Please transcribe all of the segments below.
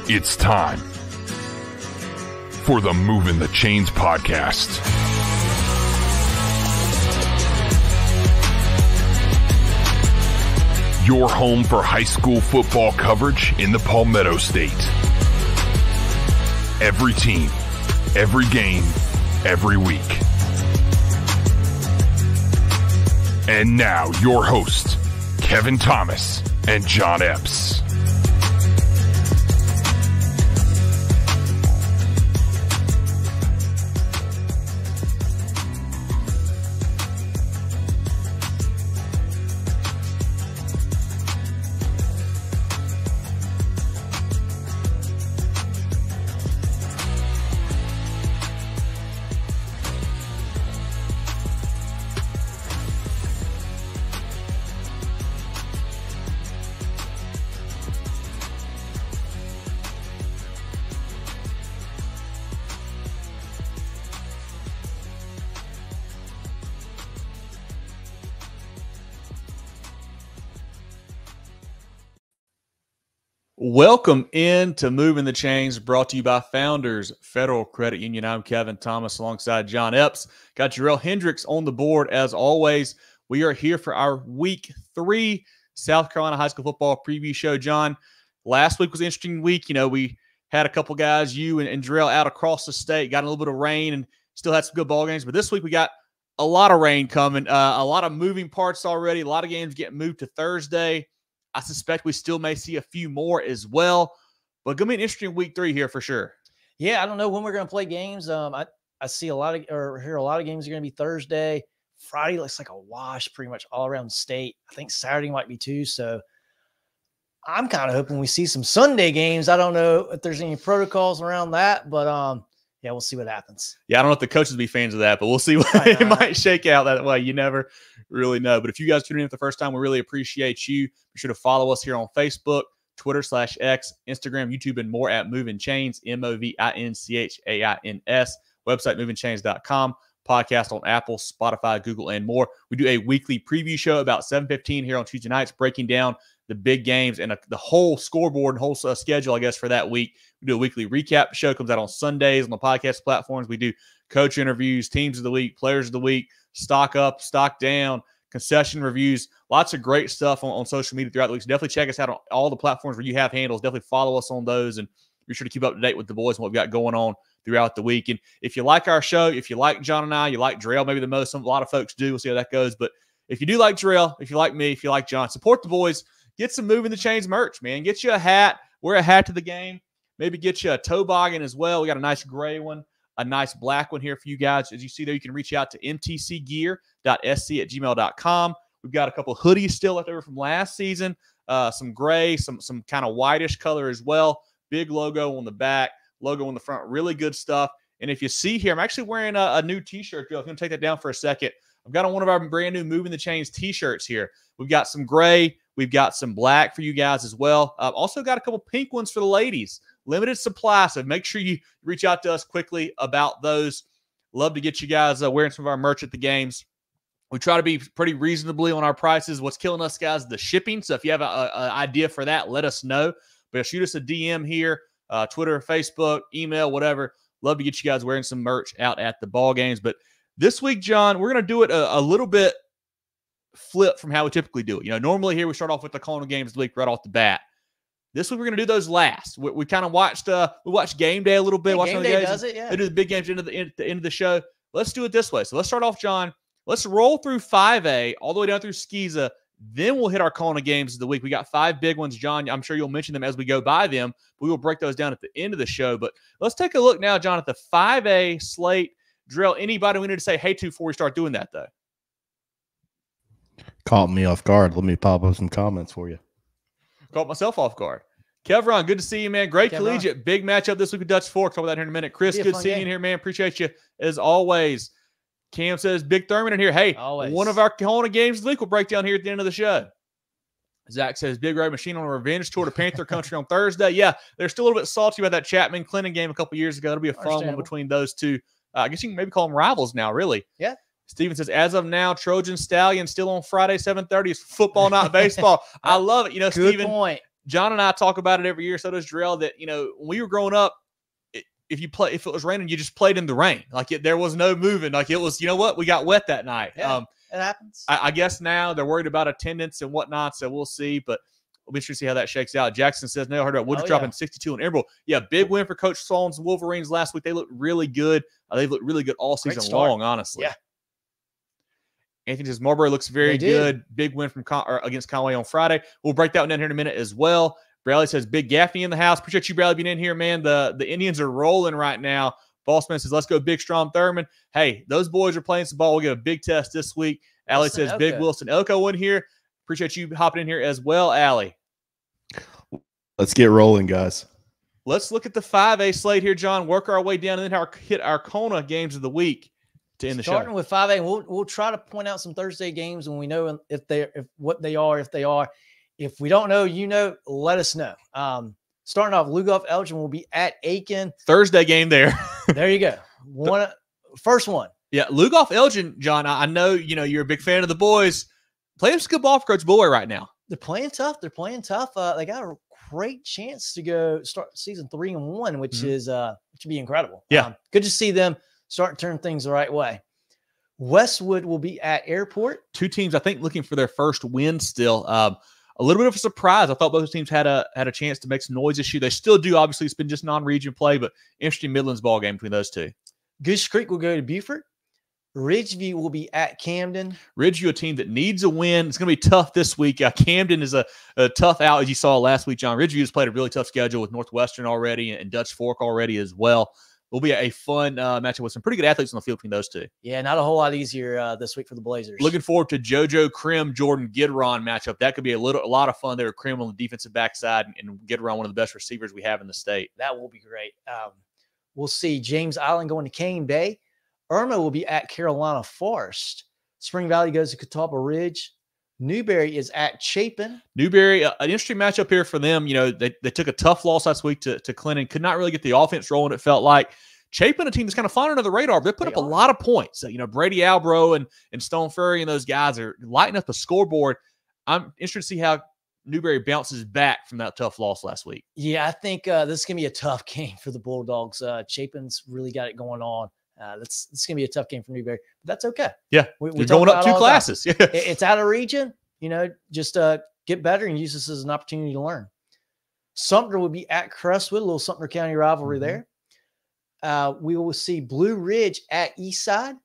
It's time for the Movin The Chains podcast. Your home for high school football coverage in the Palmetto State. Every team, every game, every week. And now your hosts, Kevin Thomas and John Epps. Welcome into Movin The Chains, brought to you by Founders Federal Credit Union. I'm Kevin Thomas alongside John Epps. Got Jerel Hendricks on the board as always. We are here for our Week 3 South Carolina High School Football preview show. John, last week was an interesting week. You know, we had a couple guys, you and Jerel, out across the state, got a little bit of rain and still had some good ball games. But this week we got a lot of rain coming, a lot of moving parts already, a lot of games getting moved to Thursday. I suspect we still may see a few more as well, but going to be an interesting Week 3 here for sure. Yeah, I don't know when we're going to play games. I see a lot of, or hear a lot of games are going to be Thursday. Friday looks like a wash pretty much all around the state. I think Saturday might be too. So I'm kind of hoping we see some Sunday games. I don't know if there's any protocols around that, but yeah, we'll see what happens. Yeah, I don't know if the coaches will be fans of that, but we'll see what it might shake out that way. You never really know. But if you guys tune in for the first time, we really appreciate you. Be sure to follow us here on Facebook, Twitter /X, Instagram, YouTube, and more at Movin Chains, MOVINCHAINS. Website, movinchains.com. Podcast on Apple, Spotify, Google, and more. We do a weekly preview show about 7:15 here on Tuesday nights, breaking down the big games and the whole scoreboard and whole schedule, I guess, for that week. We do a weekly recap show. Comes out on Sundays on the podcast platforms. We do coach interviews, teams of the week, players of the week, stock up, stock down, concession reviews. Lots of great stuff on social media throughout the week. So definitely check us out on all the platforms where you have handles. Definitely follow us on those and be sure to keep up to date with the boys and what we've got going on throughout the week. And if you like our show, if you like John and I, you like Jerel maybe the most. A lot of folks do. We'll see how that goes. But if you do like Jerel, if you like me, if you like John, support the boys. Get some Movin The Chains merch, man. Get you a hat. Wear a hat to the game. Maybe get you a toboggan as well. We got a nice gray one, a nice black one here for you guys. As you see there, you can reach out to mtcgear.sc@gmail.com. We've got a couple of hoodies still left over from last season, some gray, some kind of whitish color as well. Big logo on the back, logo on the front. Really good stuff. And if you see here, I'm actually wearing a new T-shirt. I'm going to take that down for a second. I've got on one of our brand new Movin The Chains T-shirts here. We've got some gray. We've got some black for you guys as well. Also got a couple pink ones for the ladies. Limited supply, so make sure you reach out to us quickly about those. Love to get you guys wearing some of our merch at the games. We try to be pretty reasonably on our prices. What's killing us, guys, is the shipping. So if you have an idea for that, let us know. But shoot us a DM here, Twitter, Facebook, email, whatever. Love to get you guys wearing some merch out at the ball games. But this week, John, we're going to do it a little bit flip from how we typically do it. You know, normally here we start off with the CONA games of the week right off the bat. This week we're going to do those last. We kind of watched Game Day a little bit. Yeah, Game Day does it, yeah. They do the big games at the end of the show. Let's do it this way. So let's start off, John. Let's roll through 5A all the way down through SCISA. Then we'll hit our CONA games of the week. We got 5 big ones, John. I'm sure you'll mention them as we go by them. We will break those down at the end of the show. But let's take a look now, John, at the 5A slate. Jerel, anybody we need to say hey to before we start doing that, though? Caught me off guard. Let me pop up some comments for you. Caught myself off guard. Kevron, good to see you, man. Great Kevron. collegiate. Big matchup this week with Dutch Fork. Talk about that here in a minute. Chris, good seeing you here, man. Appreciate you as always. Cam says, Big Thurmond in here. Hey, always. One of our CONA games of the week we'll break down here at the end of the show. Zach says, Big Red Machine on a revenge tour to Panther Country on Thursday. Yeah, they're still a little bit salty about that Chapman-Clinton game a couple years ago. It'll be a fun one between those two. I guess you can maybe call them rivals now, really. Yeah. Steven says, as of now, Trojan Stallion still on Friday, 7:30. It's football, not baseball. I love it. You know, Good Steven, point. John and I talk about it every year. So does Jerel. That when we were growing up, if it was raining, you just played in the rain. Like there was no moving. Like it was. You know what? We got wet that night. Yeah, it happens. I guess now they're worried about attendance and whatnot. So we'll see. But we'll be sure to see how that shakes out. Jackson says, no, I heard about Woods dropping 62 in Emerald. Yeah, big win for Coach Sloan's Wolverines last week. They looked really good. They've looked really good all season long, honestly. Yeah. Anthony says Marbury looks very good. Big win from against Conway on Friday. We'll break that one down here in a minute as well. Bradley says, Big Gaffney in the house. Appreciate you, Bradley, being in here, man. The Indians are rolling right now. Bossman says, let's go Big Strom Thurmond. Hey, those boys are playing some ball. We'll get a big test this week. Allie says, Big Wilson Elko in here. Appreciate you hopping in here as well, Allie. Let's get rolling, guys. Let's look at the 5A slate here, John. Work our way down and then hit our CONA games of the week to end the show. Starting with 5A, we'll try to point out some Thursday games when we know if they are. If we don't know, let us know. Starting off, Lugoff Elgin will be at Aiken. Thursday game there. There you go. First one. Yeah, Lugoff Elgin, John. I know you're a big fan of the boys. Playing some good ball for Coach Boy right now. They're playing tough. They got a great chance to go start season 3-1, which would be incredible. Yeah, good to see them start to turn things the right way. Westwood will be at Airport. Two teams, I think, looking for their first win still. A little bit of a surprise. I thought both teams had a chance to make some noise this year. They still do. Obviously, it's been just non-region play, but interesting Midlands ball game between those two. Goose Creek will go to Beaufort. Ridgeview will be at Camden. Ridgeview, a team that needs a win. It's going to be tough this week. Camden is a tough out, as you saw last week, John. Ridgeview has played a really tough schedule with Northwestern already and Dutch Fork already as well. It'll be a fun matchup with some pretty good athletes on the field between those two. Yeah, not a whole lot easier this week for the Blazers. Looking forward to JoJo Krim, Jordan Gidron matchup. That could be a lot of fun there. Krim on the defensive backside and Gidron, one of the best receivers we have in the state. That will be great. We'll see James Island going to Cane Bay. Irma will be at Carolina Forest. Spring Valley goes to Catawba Ridge. Newberry is at Chapin. Newberry, an interesting matchup here for them. They took a tough loss last week to Clinton. Could not really get the offense rolling, it felt like. Chapin, a team that's kind of flying under the radar. They put up a lot of points. Brady Albro and Stone Furry and those guys are lighting up the scoreboard. I'm interested to see how Newberry bounces back from that tough loss last week. Yeah, I think this is going to be a tough game for the Bulldogs. Chapin's really got it going on. It's going to be a tough game for Newberry, but that's okay. Yeah, we're going up 2 classes. Yeah, it's out of region. Just get better and use this as an opportunity to learn. Sumter will be at Crestwood, a little Sumter County rivalry there. We will see Blue Ridge at Eastside.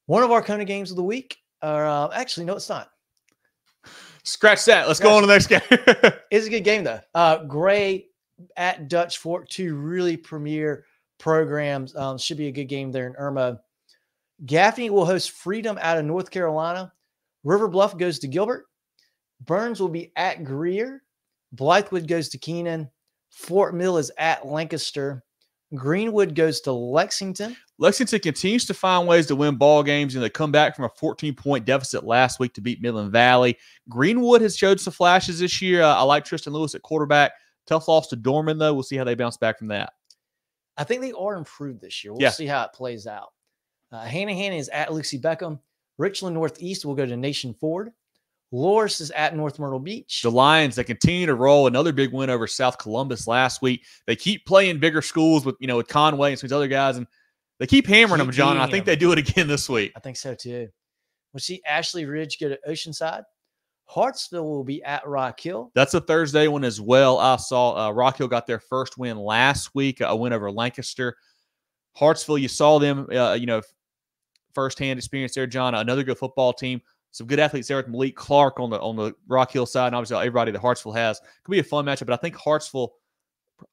One of our CONA games of the week. Actually, no, it's not. Scratch that. Let's go on to the next game. It's a good game, though. Gray at Dutch Fork, 2 really premier programs. Should be a good game there in Irma. Gaffney will host Freedom out of North Carolina. River Bluff goes to Gilbert. Burns will be at Greer. Blythewood goes to Keenan. Fort Mill is at Lancaster. Greenwood goes to Lexington. Lexington continues to find ways to win ball games, and they come back from a 14-point deficit last week to beat Midland Valley. Greenwood has showed some flashes this year. I like Tristan Lewis at quarterback. Tough loss to Dorman, though. We'll see how they bounce back from that. I think they are improved this year. We'll see how it plays out. Hanahan is at Lucy Beckham. Richland Northeast will go to Nation Ford. Loris is at North Myrtle Beach. The Lions, they continue to roll. Another big win over South Columbus last week. They keep playing bigger schools with Conway and some of these other guys, and they keep hammering them, John. I think they do it again this week. I think so, too. We'll see Ashley Ridge go to Oceanside. Hartsville will be at Rock Hill. That's a Thursday one as well. I saw Rock Hill got their first win last week, a win over Lancaster. Hartsville, you saw them, firsthand experience there, John. Another good football team. Some good athletes there with Malik Clark on the Rock Hill side, and obviously everybody that Hartsville has. Could be a fun matchup, but I think Hartsville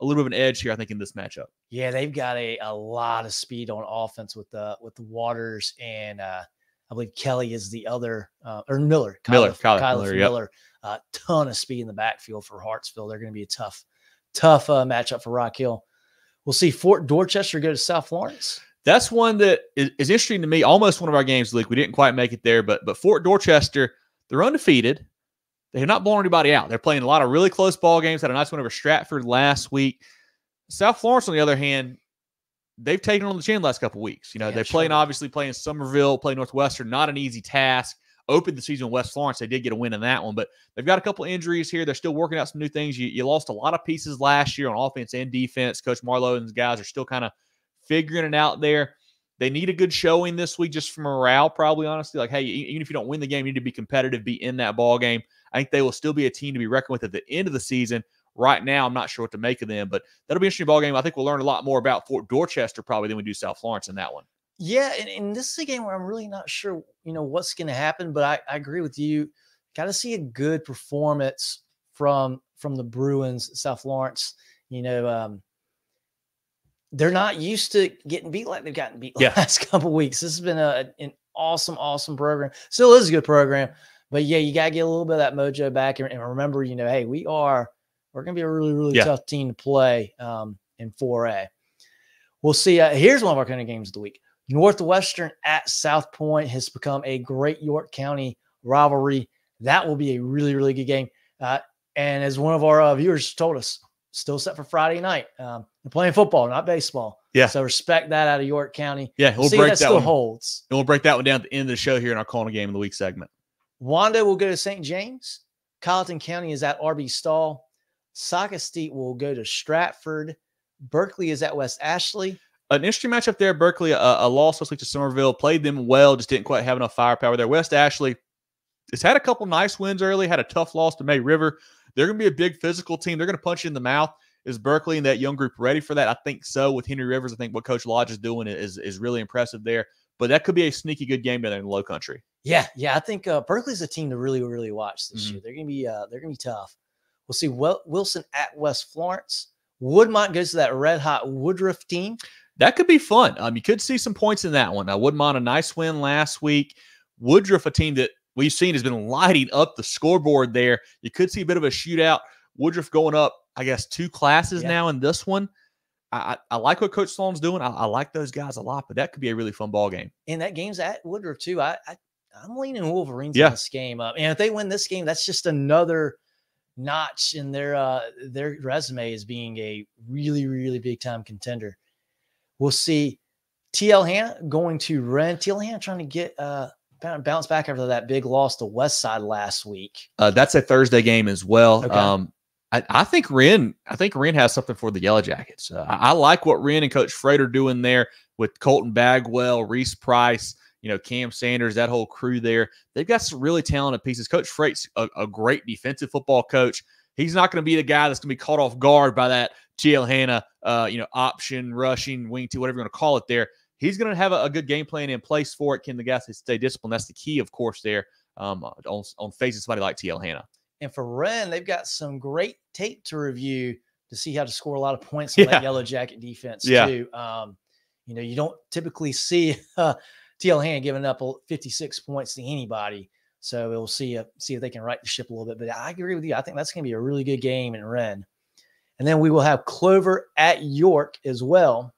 a little bit of an edge here, I think, in this matchup. Yeah, they've got a lot of speed on offense with the Waters and I believe Kelly is the other, or Miller. Kyler Miller. A ton of speed in the backfield for Hartsville. They're going to be a tough matchup for Rock Hill. We'll see Fort Dorchester go to South Florence. That's one that is interesting to me. Almost one of our games, Luke. We didn't quite make it there, but Fort Dorchester, they're undefeated. They have not blown anybody out. They're playing a lot of really close ball games. Had a nice win over Stratford last week. South Florence, on the other hand, they've taken on the chin the last couple of weeks. They're obviously playing Somerville, playing Northwestern. Not an easy task. opened the season in West Florence. They did get a win in that one, but they've got a couple injuries here. They're still working out some new things. You lost a lot of pieces last year on offense and defense. Coach Marlowe and his guys are still kind of figuring it out there. They need a good showing this week just for morale, probably, honestly. Like, hey, even if you don't win the game, you need to be competitive, be in that ball game. I think they will still be a team to be reckoned with at the end of the season. Right now, I'm not sure what to make of them, but that'll be an interesting ball game. I think we'll learn a lot more about Fort Dorchester probably than we do South Florence in that one. Yeah, and this is a game where I'm really not sure, what's going to happen, but I agree with you. Got to see a good performance from the Bruins, South Florence. They're not used to getting beat like they've gotten beat the last couple of weeks. This has been an awesome, awesome program. Still is a good program, but yeah, you got to get a little bit of that mojo back and remember, hey, we're going to be a really, really tough team to play in 4A. We'll see. Here's one of our kind of games of the week. Northwestern at South Pointe has become a great York County rivalry. That will be a really, really good game. And as one of our viewers told us, still set for Friday night. They're playing football, not baseball. Yeah. So respect that out of York County. Yeah, we'll break that still one. Holds. And we'll break that one down at the end of the show here in our CONA game of the week segment. Wanda will go to St. James. Colleton County is at RB Stall. Saugatuck will go to Stratford. Berkeley is at West Ashley. An interesting matchup there. Berkeley, a loss last week to Somerville. Played them well, just didn't quite have enough firepower there. West Ashley has had a couple nice wins early, had a tough loss to May River. They're going to be a big physical team. They're going to punch you in the mouth. Is Berkeley and that young group ready for that? I think so. With Henry Rivers, I think what Coach Lodge is doing is really impressive there. But that could be a sneaky good game down there in the Low Country. Yeah. I think Berkeley's a team to really, really watch this year. They're going to be tough. We'll see Wilson at West Florence. Woodmont goes to that red-hot Woodruff team. That could be fun. You could see some points in that one. Woodmont, a nice win last week. Woodruff, a team that we've seen has been lighting up the scoreboard there. You could see a bit of a shootout. Woodruff going up, I guess, 2 classes now in this one. I like what Coach Sloan's doing. I like those guys a lot, but that could be a really fun ball game. And that game's at Woodruff, too. I'm leaning Wolverines in this game. And if they win this game, that's just another notch in their resume as being a really, really big-time contender. We'll see TL Hanna going to Wren. TL Hanna trying to get bounce back after that big loss to Westside last week. That's a Thursday game as well. Okay. I think Wren has something for the Yellow Jackets. I like what Wren and Coach Freight are doing there with Colton Bagwell, Reese Price, Cam Sanders, that whole crew there. They've got some really talented pieces. Coach Freight's a great defensive football coach. He's not going to be the guy that's going to be caught off guard by that TL Hanna, option, rushing, wing two, whatever you want to call it there. He's going to have a good game plan in place for it. Can the guys stay disciplined? That's the key, of course, there on facing somebody like TL Hanna. And for Wren, they've got some great tape to review to see how to score a lot of points on that Yellow Jacket defense, too. You don't typically see TL Hanna giving up 56 points to anybody. So we'll see if they can right the ship a little bit. But I agree with you. I think that's going to be a really good game in Wren. And then we will have Clover at York as well.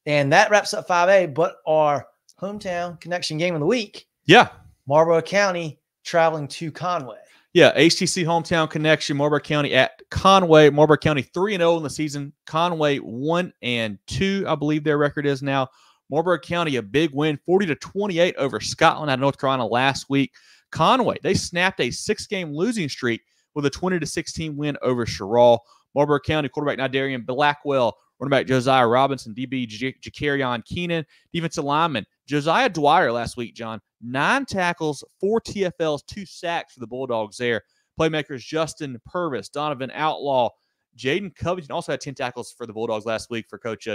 And that wraps up 5A, but our hometown connection game of the week. Yeah. Marlboro County traveling to Conway. Yeah, HTC hometown connection, Marlboro County at Conway. Marlboro County 3-0 in the season. Conway 1-2, I believe their record is now. Marlboro County, a big win, 40-28 over Scotland out of North Carolina last week. Conway, they snapped a 6-game losing streak with a 20-16 win over Jerel. Marlboro County quarterback Nidarian Blackwell, running back Josiah Robinson, DB Jacarion Keenan, defensive lineman Josiah Dwyer last week, John. 9 tackles, 4 TFLs, 2 sacks for the Bulldogs there. Playmakers Justin Purvis, Donovan Outlaw, Jaden Covington also had 10 tackles for the Bulldogs last week for Coach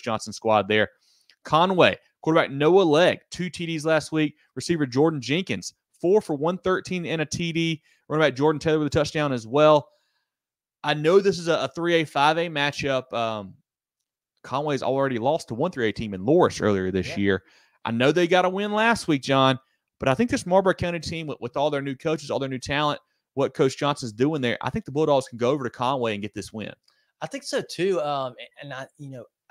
Johnson's squad there. Conway, quarterback Noah Legg, 2 TDs last week. Receiver Jordan Jenkins, 4 for 113 and a TD. Running back Jordan Taylor with a touchdown as well. I know this is a 3A, 5A matchup. Conway's already lost to one 3A team in Loris earlier this year. I know they got a win last week, John, but I think this Marlboro County team, with all their new coaches, all their new talent, what Coach Johnson's doing there, I think the Bulldogs can go over to Conway and get this win. I think so too. And I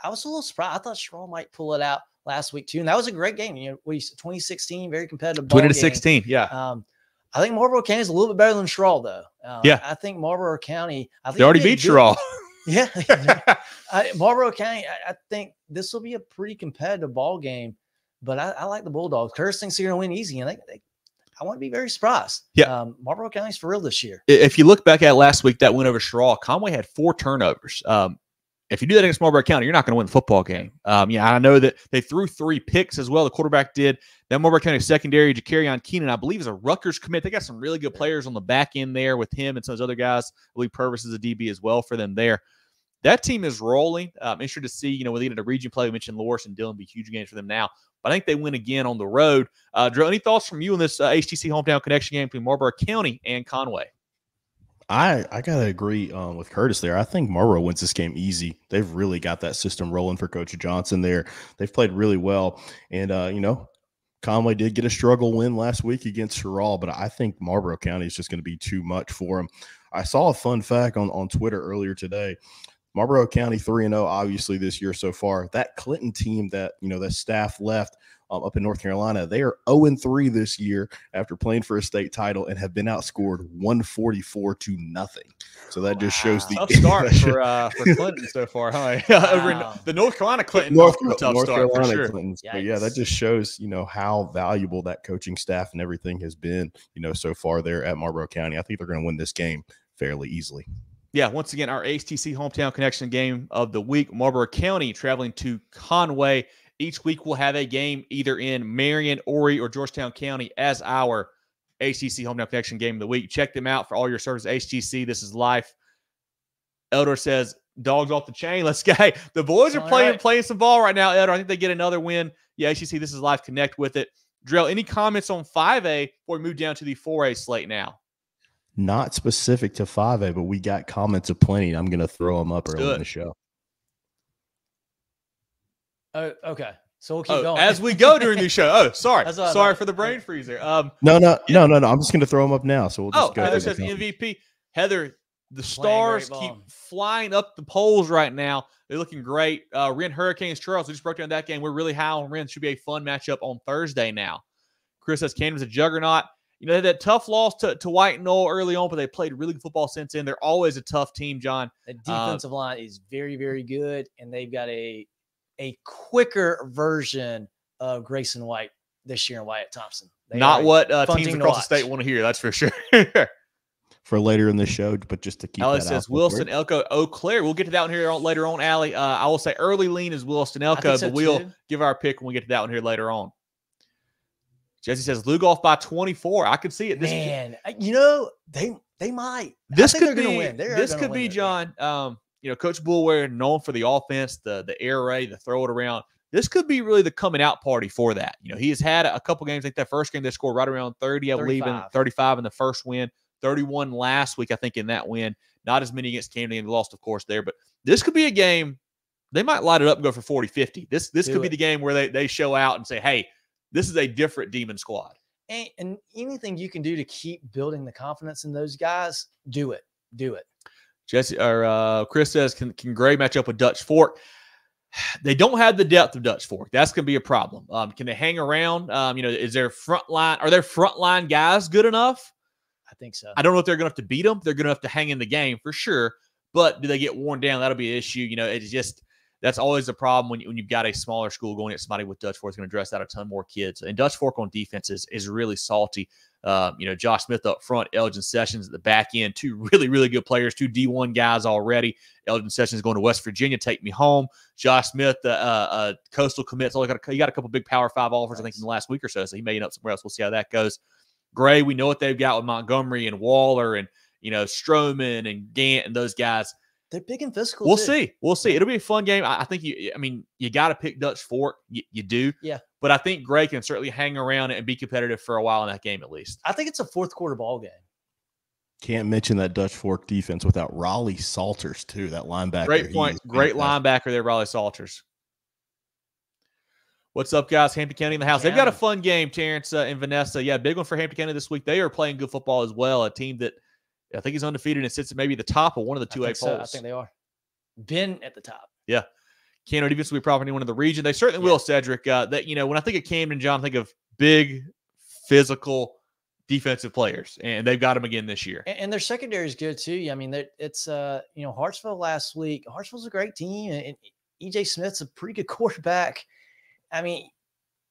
was a little surprised. I thought Strom might pull it out last week too, and that was a great game. 2016, very competitive. 20-16, yeah. I think Marlboro County is a little bit better than Jerel, though. I think Marlboro County. They already beat Jerel. Marlboro County. I think this will be a pretty competitive ball game. But I like the Bulldogs. Curtis thinks they're going to win easy, and I wouldn't be very surprised. Yeah. Marlboro County's for real this year. If you look back at last week, that win over Jerel, Conway had 4 turnovers. If you do that against Marlboro County, you're not going to win the football game. I know that they threw 3 picks as well. The quarterback did. That Marlboro County secondary, Jakarion Keenan, I believe, is a Rutgers commit. They got some really good players on the back end there with him and some of those other guys. I believe Purvis is a DB as well for them there. That team is rolling. I'm interested to see, with leading to region play. We mentioned Loris and Dillon be huge games for them now. But I think they win again on the road. Jerel, any thoughts from you on this HTC hometown connection game between Marlboro County and Conway? I got to agree with Curtis there. I think Marlboro wins this game easy. They've really got that system rolling for Coach Johnson there. They've played really well. And, Conway did get a struggle win last week against Jerel, but I think Marlboro County is just going to be too much for them. I saw a fun fact on Twitter earlier today. Marlboro County 3-0, obviously, this year so far. That Clinton team that staff left up in North Carolina, they are 0-3 this year after playing for a state title and have been outscored 144-0. So that just shows the tough start for Clinton so far, huh? Over in the North Carolina Clinton, North start Carolina for sure. Clintons. But yeah, that just shows how valuable that coaching staff and everything has been so far there at Marlboro County. I think they're going to win this game fairly easily. Yeah, once again, our HTC hometown connection game of the week, Marlboro County traveling to Conway. Each week we'll have a game either in Marion, Horry, or Georgetown County as our HTC hometown connection game of the week. Check them out for all your services. HTC, this is life. Eldor says, dogs off the chain. Let's go. Hey, the boys are playing some ball right now, Eldor. I think they get another win. Yeah, HTC, this is life. Connect with it. Jerel, any comments on 5A before we move down to the 4A slate now? Not specific to 5A, but we got comments aplenty. I'm going to throw them up early in the show. Oh, okay. So we'll keep going. As we go during the show. Oh, sorry. Sorry for the brain freeze there. No. I'm just going to throw them up now. So we'll just go. Heather says MVP. Heather, the Stars keep flying up the polls right now. They're looking great. Wren Hurricanes, Charles, we just broke down that game. We're really high on Wren. Should be a fun matchup on Thursday now. Chris says Camden's a juggernaut. They had that tough loss to White Knoll early on, but they played really good football since then. They're always a tough team, John. The defensive line is very, very good, and they've got a quicker version of Grayson White this year and Wyatt Thompson. Not what teams across the state want to hear, that's for sure. For later in the show, but just to keep Alex says Wilson, Elko, Eau Claire. We'll get to that one here later on, Allie. I will say early lean is Wilson, Elko, but we'll give our pick when we get to that one here later on. Jesse says Lugoff by 24. I could see it. They might. This could be going to win. This could be, John. Coach Bullware, known for the offense, the air raid, the throw it around. This could be really the coming out party for that. He has had a couple games. Like that first game, they scored right around 30, I believe, in 35 in the first win, 31 last week, I think, in that win. Not as many against Camden. They lost, of course, there. But this could be a game. They might light it up and go for 40-50. This could be the game where they show out and say, hey, this is a different Demon squad. And anything you can do to keep building the confidence in those guys, do it. Do it. Chris says, can Gray match up with Dutch Fork? They don't have the depth of Dutch Fork. That's going to be a problem. Can they hang around? Is their front line? Are their front line guys good enough? I think so. I don't know if they're going to have to beat them. They're going to have to hang in the game for sure. But do they get worn down? That'll be an issue. It's just that's always a problem when you've got a smaller school going at somebody with Dutch Fork. It's going to dress out a ton more kids. And Dutch Fork on defense is really salty. Josh Smith up front, Elgin Sessions at the back end, 2 really, really good players, 2 D1 guys already. Elgin Sessions going to West Virginia, take me home. Josh Smith, Coastal commits. He got a couple big Power 5 offers, I think, in the last week or so he may end up somewhere else. We'll see how that goes. Gray, we know what they've got with Montgomery and Waller and, Stroman and Gant and those guys. They're big and physical. We'll see. It'll be a fun game. I think you got to pick Dutch Fork. You do. Yeah. But I think Gray can certainly hang around and be competitive for a while in that game at least. I think it's a fourth quarter ball game. Can't mention that Dutch Fork defense without Raleigh Salters, too, that linebacker. Great point. Great linebacker there, Raleigh Salters. What's up, guys? Hampton County in the house. They've got a fun game, Terrence and Vanessa. Yeah, big one for Hampton County this week. They are playing good football as well, a team that I think is undefeated and sits at maybe the top of one of the 2A polls. I think they are. Been at the top. Yeah. Camden defense will be probably one of the region. They certainly will, Cedric. When I think of Camden, John, I think of big, physical, defensive players, and they've got them again this year. And their secondary is good too. I mean, it's Hartsville last week. Hartsville's a great team, and EJ Smith's a pretty good quarterback. I mean,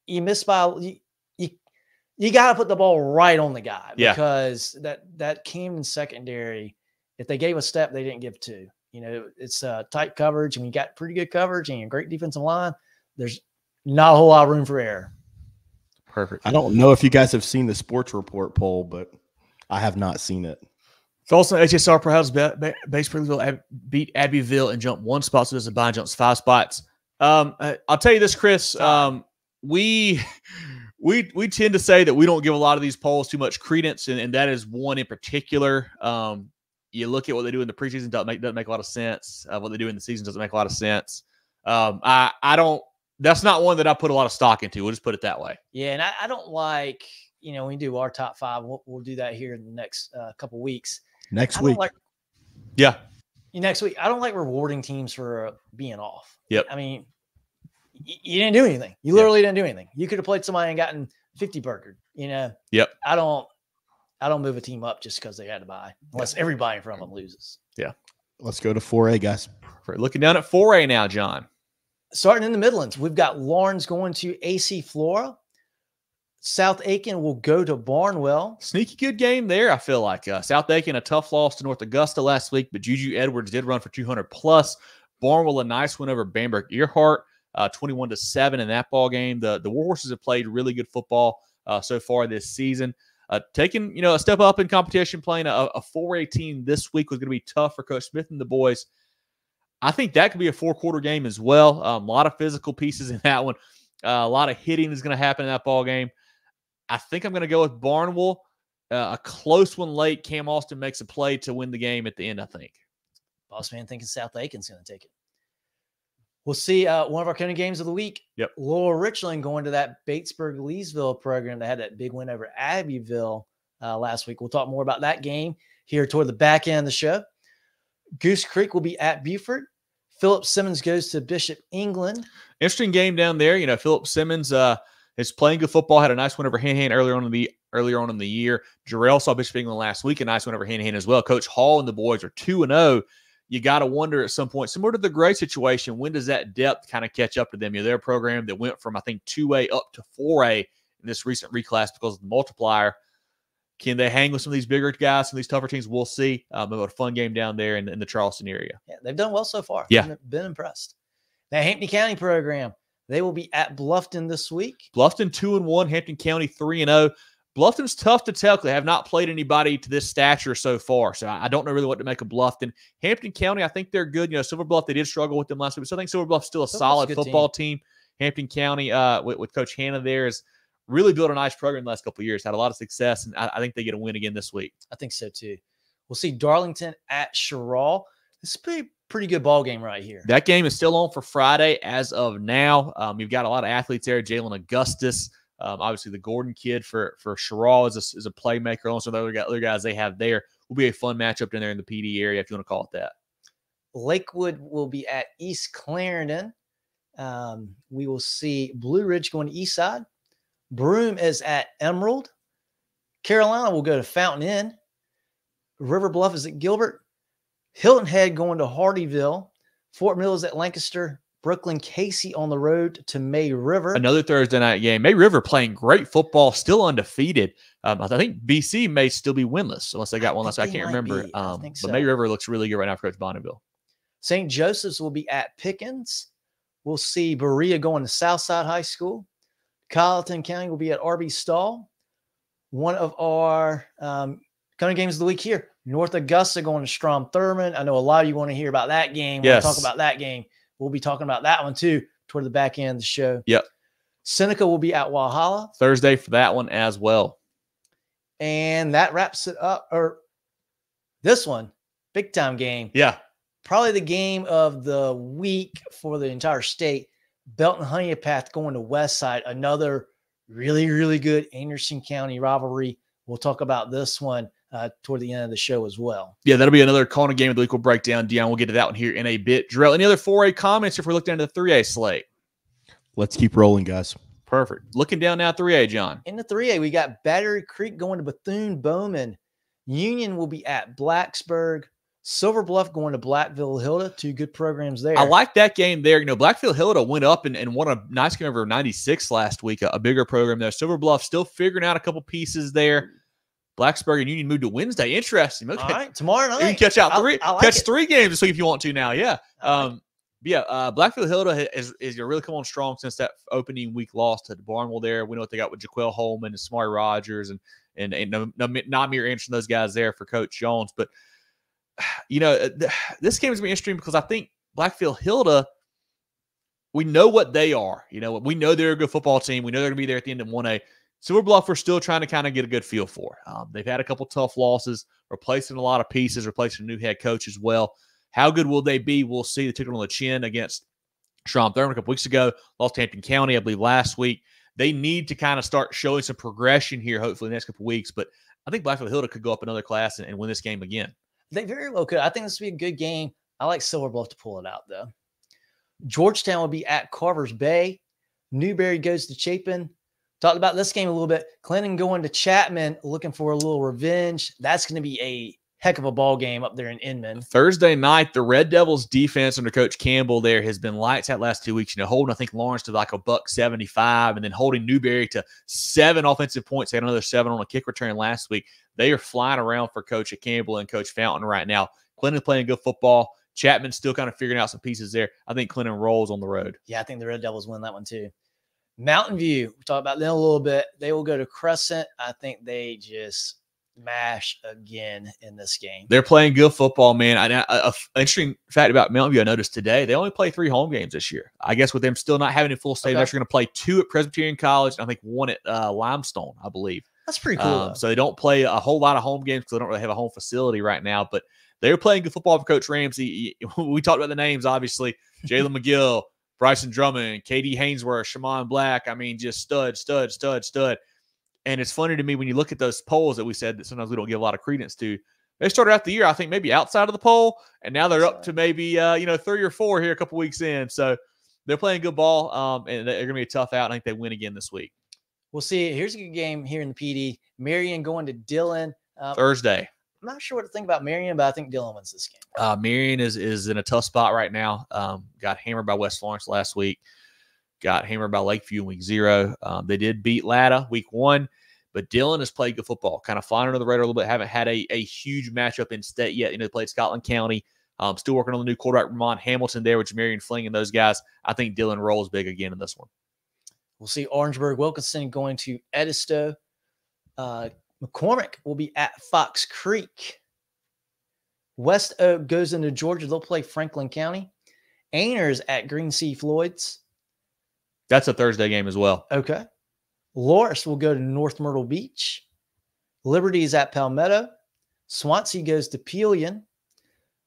you miss by you got to put the ball right on the guy because that Camden secondary, if they gave a step, they didn't give two. You know, it's tight coverage, and when you got pretty good coverage and a great defensive line, there's not a whole lot of room for error. Perfect. I don't know if you guys have seen the sports report poll, but I have not seen it. It's also HSR perhaps Batesburg-Leesville beat Abbeville and jumped 1 spot, so there's a bye jumps 5 spots. I'll tell you this, Chris. We tend to say that we don't give a lot of these polls too much credence, and that is one in particular. You look at what they do in the preseason, doesn't make a lot of sense. What they do in the season doesn't make a lot of sense. I don't. That's not one that I put a lot of stock into. We'll just put it that way. Yeah, and I don't like, you know, when we do our top 5, we'll do that here in the next couple weeks. Next week. Next week. I don't like rewarding teams for being off. Yep. I mean, you didn't do anything. You literally didn't do anything. You could have played somebody and gotten 50 burgered, you know? Yep. I don't move a team up just because they had to buy, unless everybody in front of them loses. Yeah. Let's go to 4A, guys. Looking down at 4A now, John. Starting in the Midlands, we've got Lawrence going to AC Flora. South Aiken will go to Barnwell. Sneaky good game there, I feel like. South Aiken, a tough loss to North Augusta last week, but Juju Edwards did run for 200+. Barnwell, a nice win over Bamberg-Earhart, 21-7 in that ball game. The Warhorses have played really good football so far this season. Taking, a step up in competition, playing a 4A team this week was going to be tough for Coach Smith and the boys. I think that could be a 4-quarter game as well. A lot of physical pieces in that one. A lot of hitting is going to happen in that ball game. I think I'm going to go with Barnwell. A close one late. Cam Austin makes a play to win the game at the end, I think. Boss man thinking South Aiken's going to take it. We'll see one of our CONA games of the week. Yep. Lower Richland going to that Batesburg-Leesville program that had that big win over Abbeville last week. We'll talk more about that game here toward the back end of the show. Goose Creek will be at Beaufort. Philip Simmons goes to Bishop England. Interesting game down there. Philip Simmons is playing good football. Had a nice win over Hanahan earlier on in the year. Jerel saw Bishop England last week. A nice win over Hanahan as well. Coach Hall and the boys are 2-0. You got to wonder at some point, similar to the Gray situation, when does that depth kind of catch up to them? They're a program that went from, I think, 2A up to 4A in this recent reclass because of the multiplier. Can they hang with some of these bigger guys, some of these tougher teams? We'll see. A fun game down there in the Charleston area. Yeah, they've done well so far. Yeah. Been impressed. That Hampton County program, they will be at Bluffton this week. Bluffton 2-1, Hampton County 3-0. Bluffton's tough to tell because they have not played anybody to this stature so far. So I don't know really what to make of Bluffton. Hampton County, I think they're good. Silver Bluff, they did struggle with them last week. So I think Silver Bluff's still a solid football team. Hampton County with Coach Hannah there is really built a nice program the last couple of years. Had a lot of success, and I think they get a win again this week. I think so too. We'll see Darlington at Jerel. This is a pretty good ball game right here. That game is still on for Friday as of now. You've got a lot of athletes there. Jalen Augustus, obviously the Gordon kid for Jerel is a playmaker. Also, the other guys they have there will be a fun matchup in there in the PD area, if you want to call it that. Lakewood will be at East Clarendon. We will see Blue Ridge going to Eastside. Broome is at Emerald. Carolina will go to Fountain Inn. River Bluff is at Gilbert. Hilton Head going to Hardyville. Fort Mill is at Lancaster. Brooklyn Casey on the road to May River. Another Thursday night game. May River playing great football, still undefeated. I think BC may still be winless unless they got one last. I can't remember. But May River looks really good right now for Coach Bonneville. St. Joseph's will be at Pickens. We'll see Berea going to Southside High School. Colleton County will be at RB Stall. One of our CONA games of the week here. North Augusta going to Strom Thurmond. I know a lot of you want to hear about that game. Yes. We'll talk about that game. We'll be talking about that one too toward the back end of the show. Yep. Seneca will be at Walhalla. Thursday for that one as well. And that wraps it up. Or this one, big time game. Yeah. Probably the game of the week for the entire state. Belton-Honea Path going to Westside. Another really, really good Anderson County rivalry. We'll talk about this one toward the end of the show as well. Yeah, that'll be another CONA game of the week. We'll break down. Dion, we'll get to that one here in a bit. Jerel, any other 4A comments if we're looking into the 3A slate? Let's keep rolling, guys. Perfect. Looking down now at 3A, John. In the 3A, we got Battery Creek going to Bethune-Bowman. Union will be at Blacksburg. Silver Bluff going to Blackville Hilda. 2 good programs there. I like that game there. Blackville Hilda went up and won a nice game over 96 last week, a bigger program there. Silver Bluff still figuring out a couple pieces there. Blacksburg and Union moved to Wednesday. Interesting. Okay. All right, tomorrow night. You can catch out I 3 games this week if you want to now. Yeah. Blackville Hilda is really come on strong since that opening week loss to Barnwell there. We know what they got with Jaquel Holman and Samari Rogers and Namir Anderson, those guys there for Coach Jones. But, this game is going to be interesting because I think Blackville Hilda, we know what they are. We know they're a good football team. We know they're going to be there at the end of 1A. Silver Bluff, we're still trying to kind of get a good feel for. They've had a couple tough losses, replacing a lot of pieces, replacing a new head coach as well. How good will they be? We'll see. They took it on the chin against Strom Thurmond a couple weeks ago, lost to Hampton County, I believe, last week. They need to kind of start showing some progression here, hopefully, in the next couple weeks. But I think Blackville Hilda could go up another class and win this game again. They very well could. I think this will be a good game. I like Silver Bluff to pull it out, though. Georgetown will be at Carver's Bay. Newberry goes to Chapin. Talked about this game a little bit. Clinton going to Chapman, looking for a little revenge. That's going to be a heck of a ball game up there in Inman. Thursday night, the Red Devils defense under Coach Campbell there has been lights out last 2 weeks. Holding, I think, Lawrence to like $175 and then holding Newberry to 7 offensive points. They had another 7 on a kick return last week. They are flying around for Coach Campbell and Coach Fountain right now. Clinton playing good football. Chapman's still kind of figuring out some pieces there. I think Clinton rolls on the road. Yeah, I think the Red Devils win that one too. Mountain View, we talked about them a little bit. They will go to Crescent. I think they just mash again in this game. They're playing good football, man. An interesting fact about Mountain View I noticed today, they only play 3 home games this year. I guess with them still not having a full state, they're actually going to play 2 at Presbyterian College, and I think 1 at Limestone, I believe. That's pretty cool. So they don't play a whole lot of home games because they don't really have a home facility right now, but they're playing good football for Coach Ramsey. We talked about the names, obviously. Jalen McGill, Bryson Drummond, KD Hainsworth, Shamon Black. I mean, just stud. And it's funny to me when you look at those polls that we said that sometimes we don't give a lot of credence to. They started out the year, I think, maybe outside of the poll, and now they're up to maybe 3 or 4 here a couple weeks in. So they're playing good ball, and they're going to be a tough out. I think they win again this week. We'll see. Here's a good game here in the PD. Marion going to Dillon. Thursday. I'm not sure what to think about Marion, but I think Dillon wins this game. Marion is in a tough spot right now. Got hammered by West Florence last week. Got hammered by Lakeview in week 0. They did beat Latta week 1, but Dillon has played good football, kind of flying under the radar a little bit. Haven't had a huge matchup in state yet. They played Scotland County. Still working on the new quarterback, Ramon Hamilton there, which Marion Fling and those guys. I think Dillon rolls big again in this one. We'll see Orangeburg Wilkinson going to Edisto. McCormick will be at Fox Creek. West Oak goes into Georgia. They'll play Franklin County. Ainers at Green Sea Floyd's. That's a Thursday game as well. Okay. Loris will go to North Myrtle Beach. Liberty is at Palmetto. Swansea goes to Pelion.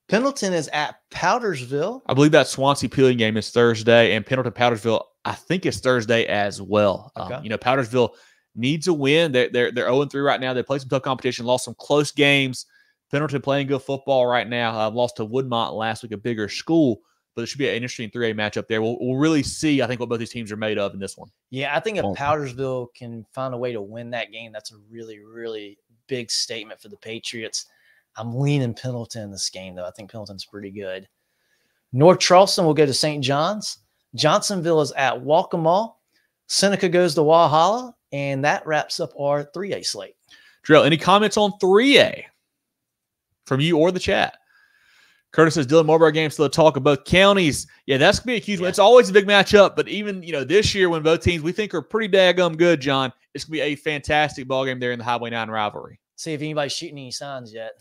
Pendleton is at Powdersville. I believe that Swansea-Pelion game is Thursday, and Pendleton-Powdersville, I think it's Thursday as well. Okay. Powdersville needs a win. They're 0-3 right now. They played some tough competition, lost some close games. Pendleton playing good football right now. Lost to Woodmont last week, a bigger school, but it should be an interesting 3A matchup there. We'll really see, I think, what both these teams are made of in this one. Yeah, I think if Powdersville can find a way to win that game, that's a really, really big statement for the Patriots. I'm leaning Pendleton in this game, though. I think Pendleton's pretty good. North Charleston will go to St. John's. Johnsonville is at Waccamaw. Seneca goes to Walhalla, and that wraps up our 3A slate. Jerel, any comments on 3A from you or the chat? Curtis says, Dylan Marlboro game still a talk of both counties. Yeah, that's going to be a huge one. It's always a big matchup, but even, this year when both teams we think are pretty daggum good, John, it's going to be a fantastic ball game there in the Highway 9 rivalry. See if anybody's shooting any signs yet.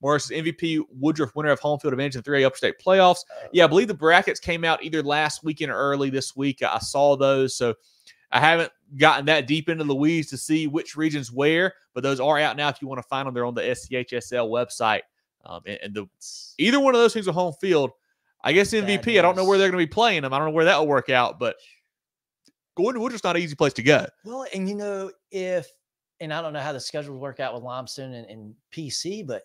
Morris MVP Woodruff winner of home field advantage in 3A upper state playoffs. Yeah, I believe the brackets came out either last weekend or early this week. I saw those, so I haven't gotten that deep into the weeds to see which regions where, but those are out now. If you want to find them, they're on the SCHSL website. Either one of those things are home field. I guess MVP, I don't know where they're going to be playing them. I don't know where that will work out, but going to Woodruff's not an easy place to go. Well, and and I don't know how the schedules work out with Limestone and PC, but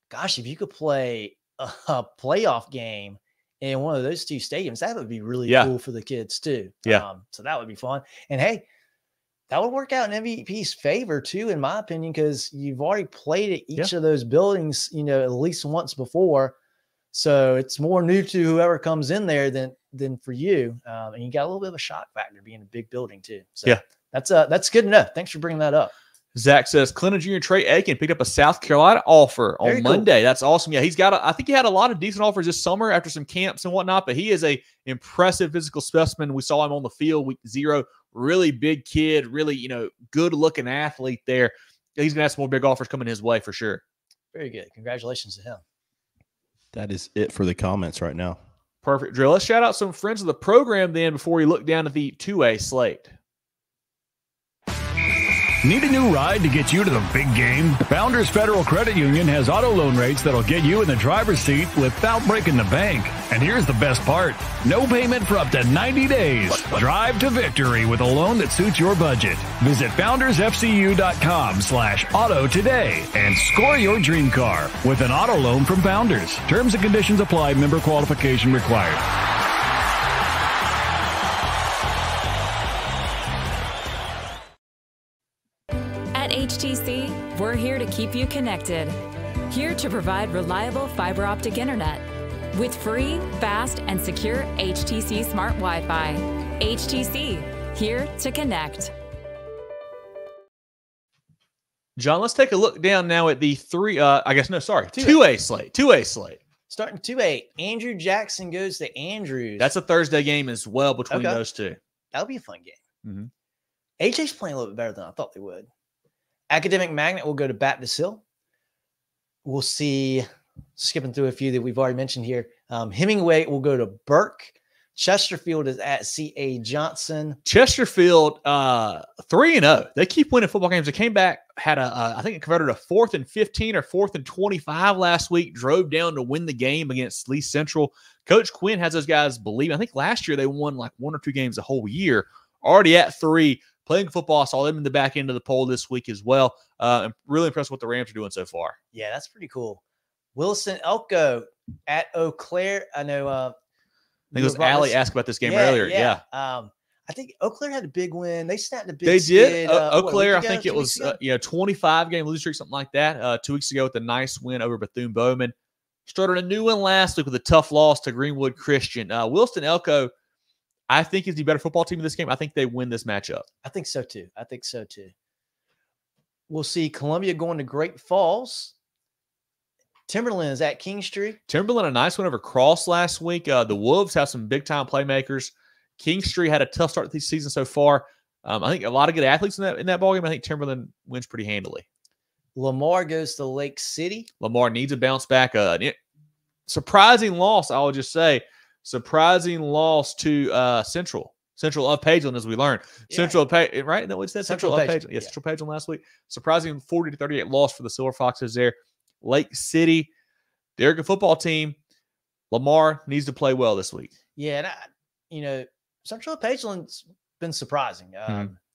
gosh, if you could play a playoff game in one of those 2 stadiums, that would be really cool for the kids too. Yeah. So that would be fun. And hey, That would work out in MVP's favor too, in my opinion, because you've already played at each of those buildings, at least once before. So it's more new to whoever comes in there than for you. And you got a little bit of a shock factor being a big building too. So that's good enough. Thanks for bringing that up. Zach says Clinton Jr. Trey Aiken picked up a South Carolina offer on Monday. That's awesome. Yeah, I think he had a lot of decent offers this summer after some camps and whatnot, but he is a impressive physical specimen. We saw him on the field week 0. Really big kid, really, good looking athlete there. He's going to have some more big offers coming his way for sure. Very good. Congratulations to him. That is it for the comments right now. Perfect, Drill. Let's shout out some friends of the program then before we look down at the 2A slate. Need a new ride to get you to the big game? Founders Federal Credit Union has auto loan rates that'll get you in the driver's seat without breaking the bank. And here's the best part. No payment for up to 90 days. Drive to victory with a loan that suits your budget. Visit foundersfcu.com/auto today and score your dream car with an auto loan from Founders. Terms and conditions apply. Member qualification required. At HTC, we're here to keep you connected. Here to provide reliable fiber optic internet with free, fast, and secure HTC Smart Wi-Fi. HTC, here to connect. John, let's take a look down now at the 2A slate. 2A slate. Starting 2A, Andrew Jackson goes to Andrews. That's a Thursday game as well between those two. That'll be a fun game. AJ's playing a little bit better than I thought they would. Academic Magnet will go to Baptist Hill. We'll see, skipping through a few that we've already mentioned here. Hemingway will go to Burke. Chesterfield is at C.A. Johnson. Chesterfield, 3-0. They keep winning football games. They came back, had I think it converted a 4th and 15 or 4th and 25 last week, drove down to win the game against Lee Central. Coach Quinn has those guys believing. I think last year they won like 1 or 2 games the whole year. Already at 3. Playing football, I saw them in the back end of the poll this week as well. I'm really impressed with what the Rams are doing so far. Yeah, that's pretty cool. Wilson Elko at Eau Claire. I know. I think it was Allie asked about this game earlier. Yeah. I think Eau Claire had a big win. They snapped a big They skid, did. Eau Claire, I think it was 25-game losing streak, something like that. 2 weeks ago with a nice win over Bethune-Bowman. Started a new one last week with a tough loss to Greenwood Christian. Wilson Elko, I think, is the better football team in this game. I think they win this matchup. I think so too. We'll see Columbia going to Great Falls. Timberland is at Kingstree. Timberland, a nice win over Cross last week. The Wolves have some big-time playmakers. Kingstree had a tough start to the season so far. I think a lot of good athletes in that ballgame. I think Timberland wins pretty handily. Lamar goes to Lake City. Lamar needs a bounce back. Surprising loss, I will just say. Surprising loss to Central of Pageland, as we learned. Yeah. Central of Pageland, right? No, what said Central of Pageland. Yeah, Central Pageland last week. Surprising 40-38 loss for the Silver Foxes there. Lake City, they're a good football team. Lamar needs to play well this week. Yeah, and Central of Pageland's been surprising.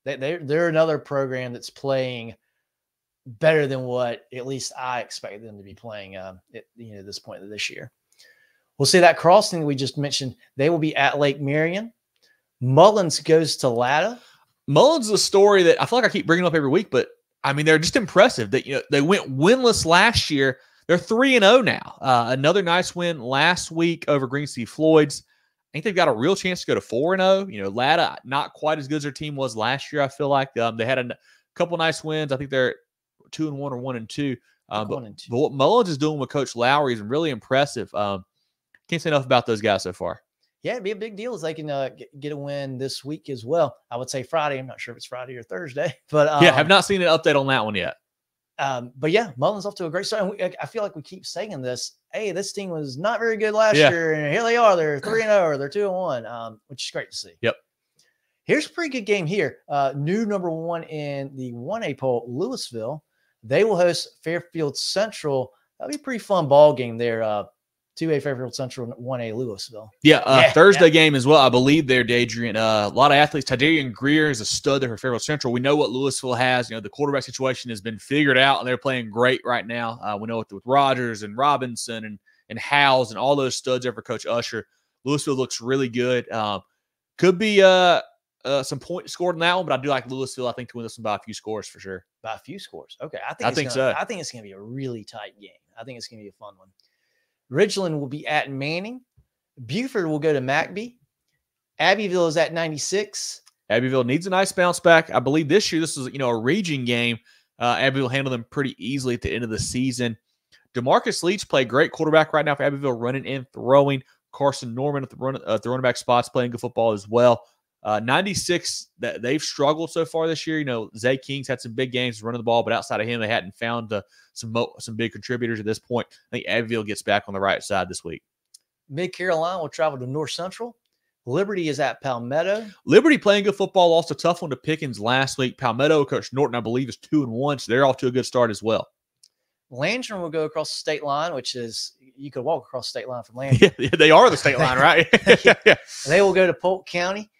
They're another program that's playing better than what at least I expected them to be playing. At this point of this year. We'll see that crossing we just mentioned. They will be at Lake Marion. Mullins goes to Latta. Mullins is a story that I feel like I keep bringing up every week, but I mean, they're just impressive. That they went winless last year. They're 3-0 now. Another nice win last week over Green Sea Floyd's. I think they've got a real chance to go to 4-0. Latta not quite as good as their team was last year. I feel like they had a couple nice wins. I think they're 2-1 or 1-2. But what Mullins is doing with Coach Lowry is really impressive. Can't say enough about those guys so far. Yeah, it'd be a big deal if they can get a win this week as well. I would say Friday. I'm not sure if it's Friday or Thursday, but have not seen an update on that one yet. But yeah, Mullins off to a great start. And I feel like we keep saying this. Hey, this team was not very good last year, and here they are. They're 3-0 or they're 2-1, which is great to see. Yep. Here's a pretty good game here. New number 1 in the 1A poll, Louisville. They will host Fairfield Central. That'll be a pretty fun ball game there. 2A Fairfield Central, 1A Louisville. Thursday game as well, I believe there, Dadrian. A lot of athletes. Tydarian Greer is a stud there for Fairfield Central. We know what Louisville has. The quarterback situation has been figured out, and they're playing great right now. We know with Rogers and Robinson and Howes and all those studs there for Coach Usher. Louisville looks really good. Could be some points scored in that one, but I do like Louisville, I think, to win this one by a few scores for sure. By a few scores. Okay. I think so. I think it's going to be a really tight game. I think it's going to be a fun one. Richland will be at Manning. Buford will go to McBee. Abbeville is at 96. Abbeville needs a nice bounce back. I believe this year, this is, a region game. Abbeville handled them pretty easily at the end of the season. DeMarcus Leach played great quarterback right now for Abbeville, running and throwing. Carson Norman at the running back spots playing good football as well. 96, that they've struggled so far this year. Zay King's had some big games running the ball, but outside of him, they hadn't found some big contributors at this point. I think Abbeville gets back on the right side this week. Mid-Carolina will travel to North Central. Liberty is at Palmetto. Liberty playing good football, lost a tough one to Pickens last week. Palmetto, Coach Norton, I believe, is 2-1, so they're off to a good start as well. Landrum will go across the state line, which is, you could walk across the state line from Landrum. Yeah, they are the state line, right? Yeah. They will go to Polk County.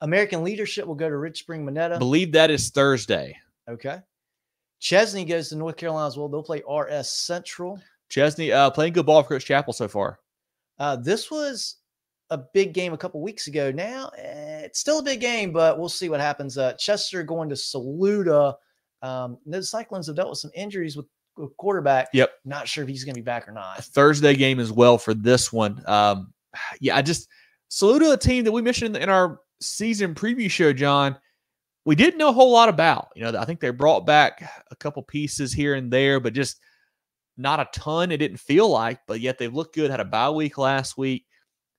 American Leadership will go to Rich Spring Minetta. I believe that is Thursday. Okay. Chesney goes to North Carolina as well. They'll play RS Central. Chesney playing good ball for Coach Chappell so far. This was a big game a couple weeks ago. Now it's still a big game, but we'll see what happens. Chester going to Saluda. The Cyclones have dealt with some injuries with quarterback. Yep. Not sure if he's going to be back or not. A Thursday game as well for this one. Saluda, a team that we mentioned in our season preview show, John, we didn't know a whole lot about. I think they brought back a couple pieces here and there, but just not a ton. It didn't feel like, but yet they've looked good. Had a bye week last week.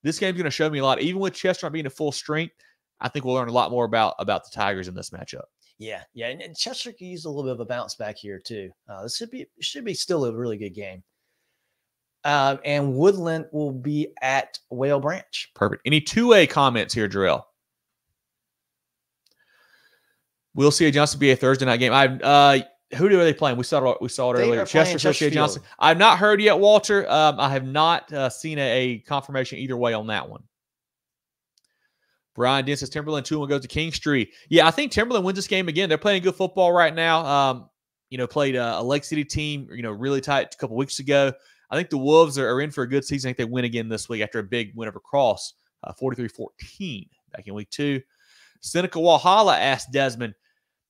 This game's going to show me a lot. Even with Chester not being at full strength, I think we'll learn a lot more about the Tigers in this matchup. Yeah. And Chester could use a little bit of a bounce back here too. This should be still a really good game. And Woodland will be at Whale Branch. Perfect. Any 2A comments here, Jerel? We'll see a Johnson be a Thursday night game. Who are they playing? We saw it earlier. Chester Johnson. I've not heard yet, Walter. I have not seen a confirmation either way on that one. Brian Dent says Timberland 2-1 goes to King Street. Yeah, I think Timberland wins this game again. They're playing good football right now. Played a Lake City team, really tight a couple weeks ago. I think the Wolves are in for a good season. I think they win again this week after a big win over Cross, 43-14 back in week 2. Seneca Walhalla asked Desmond,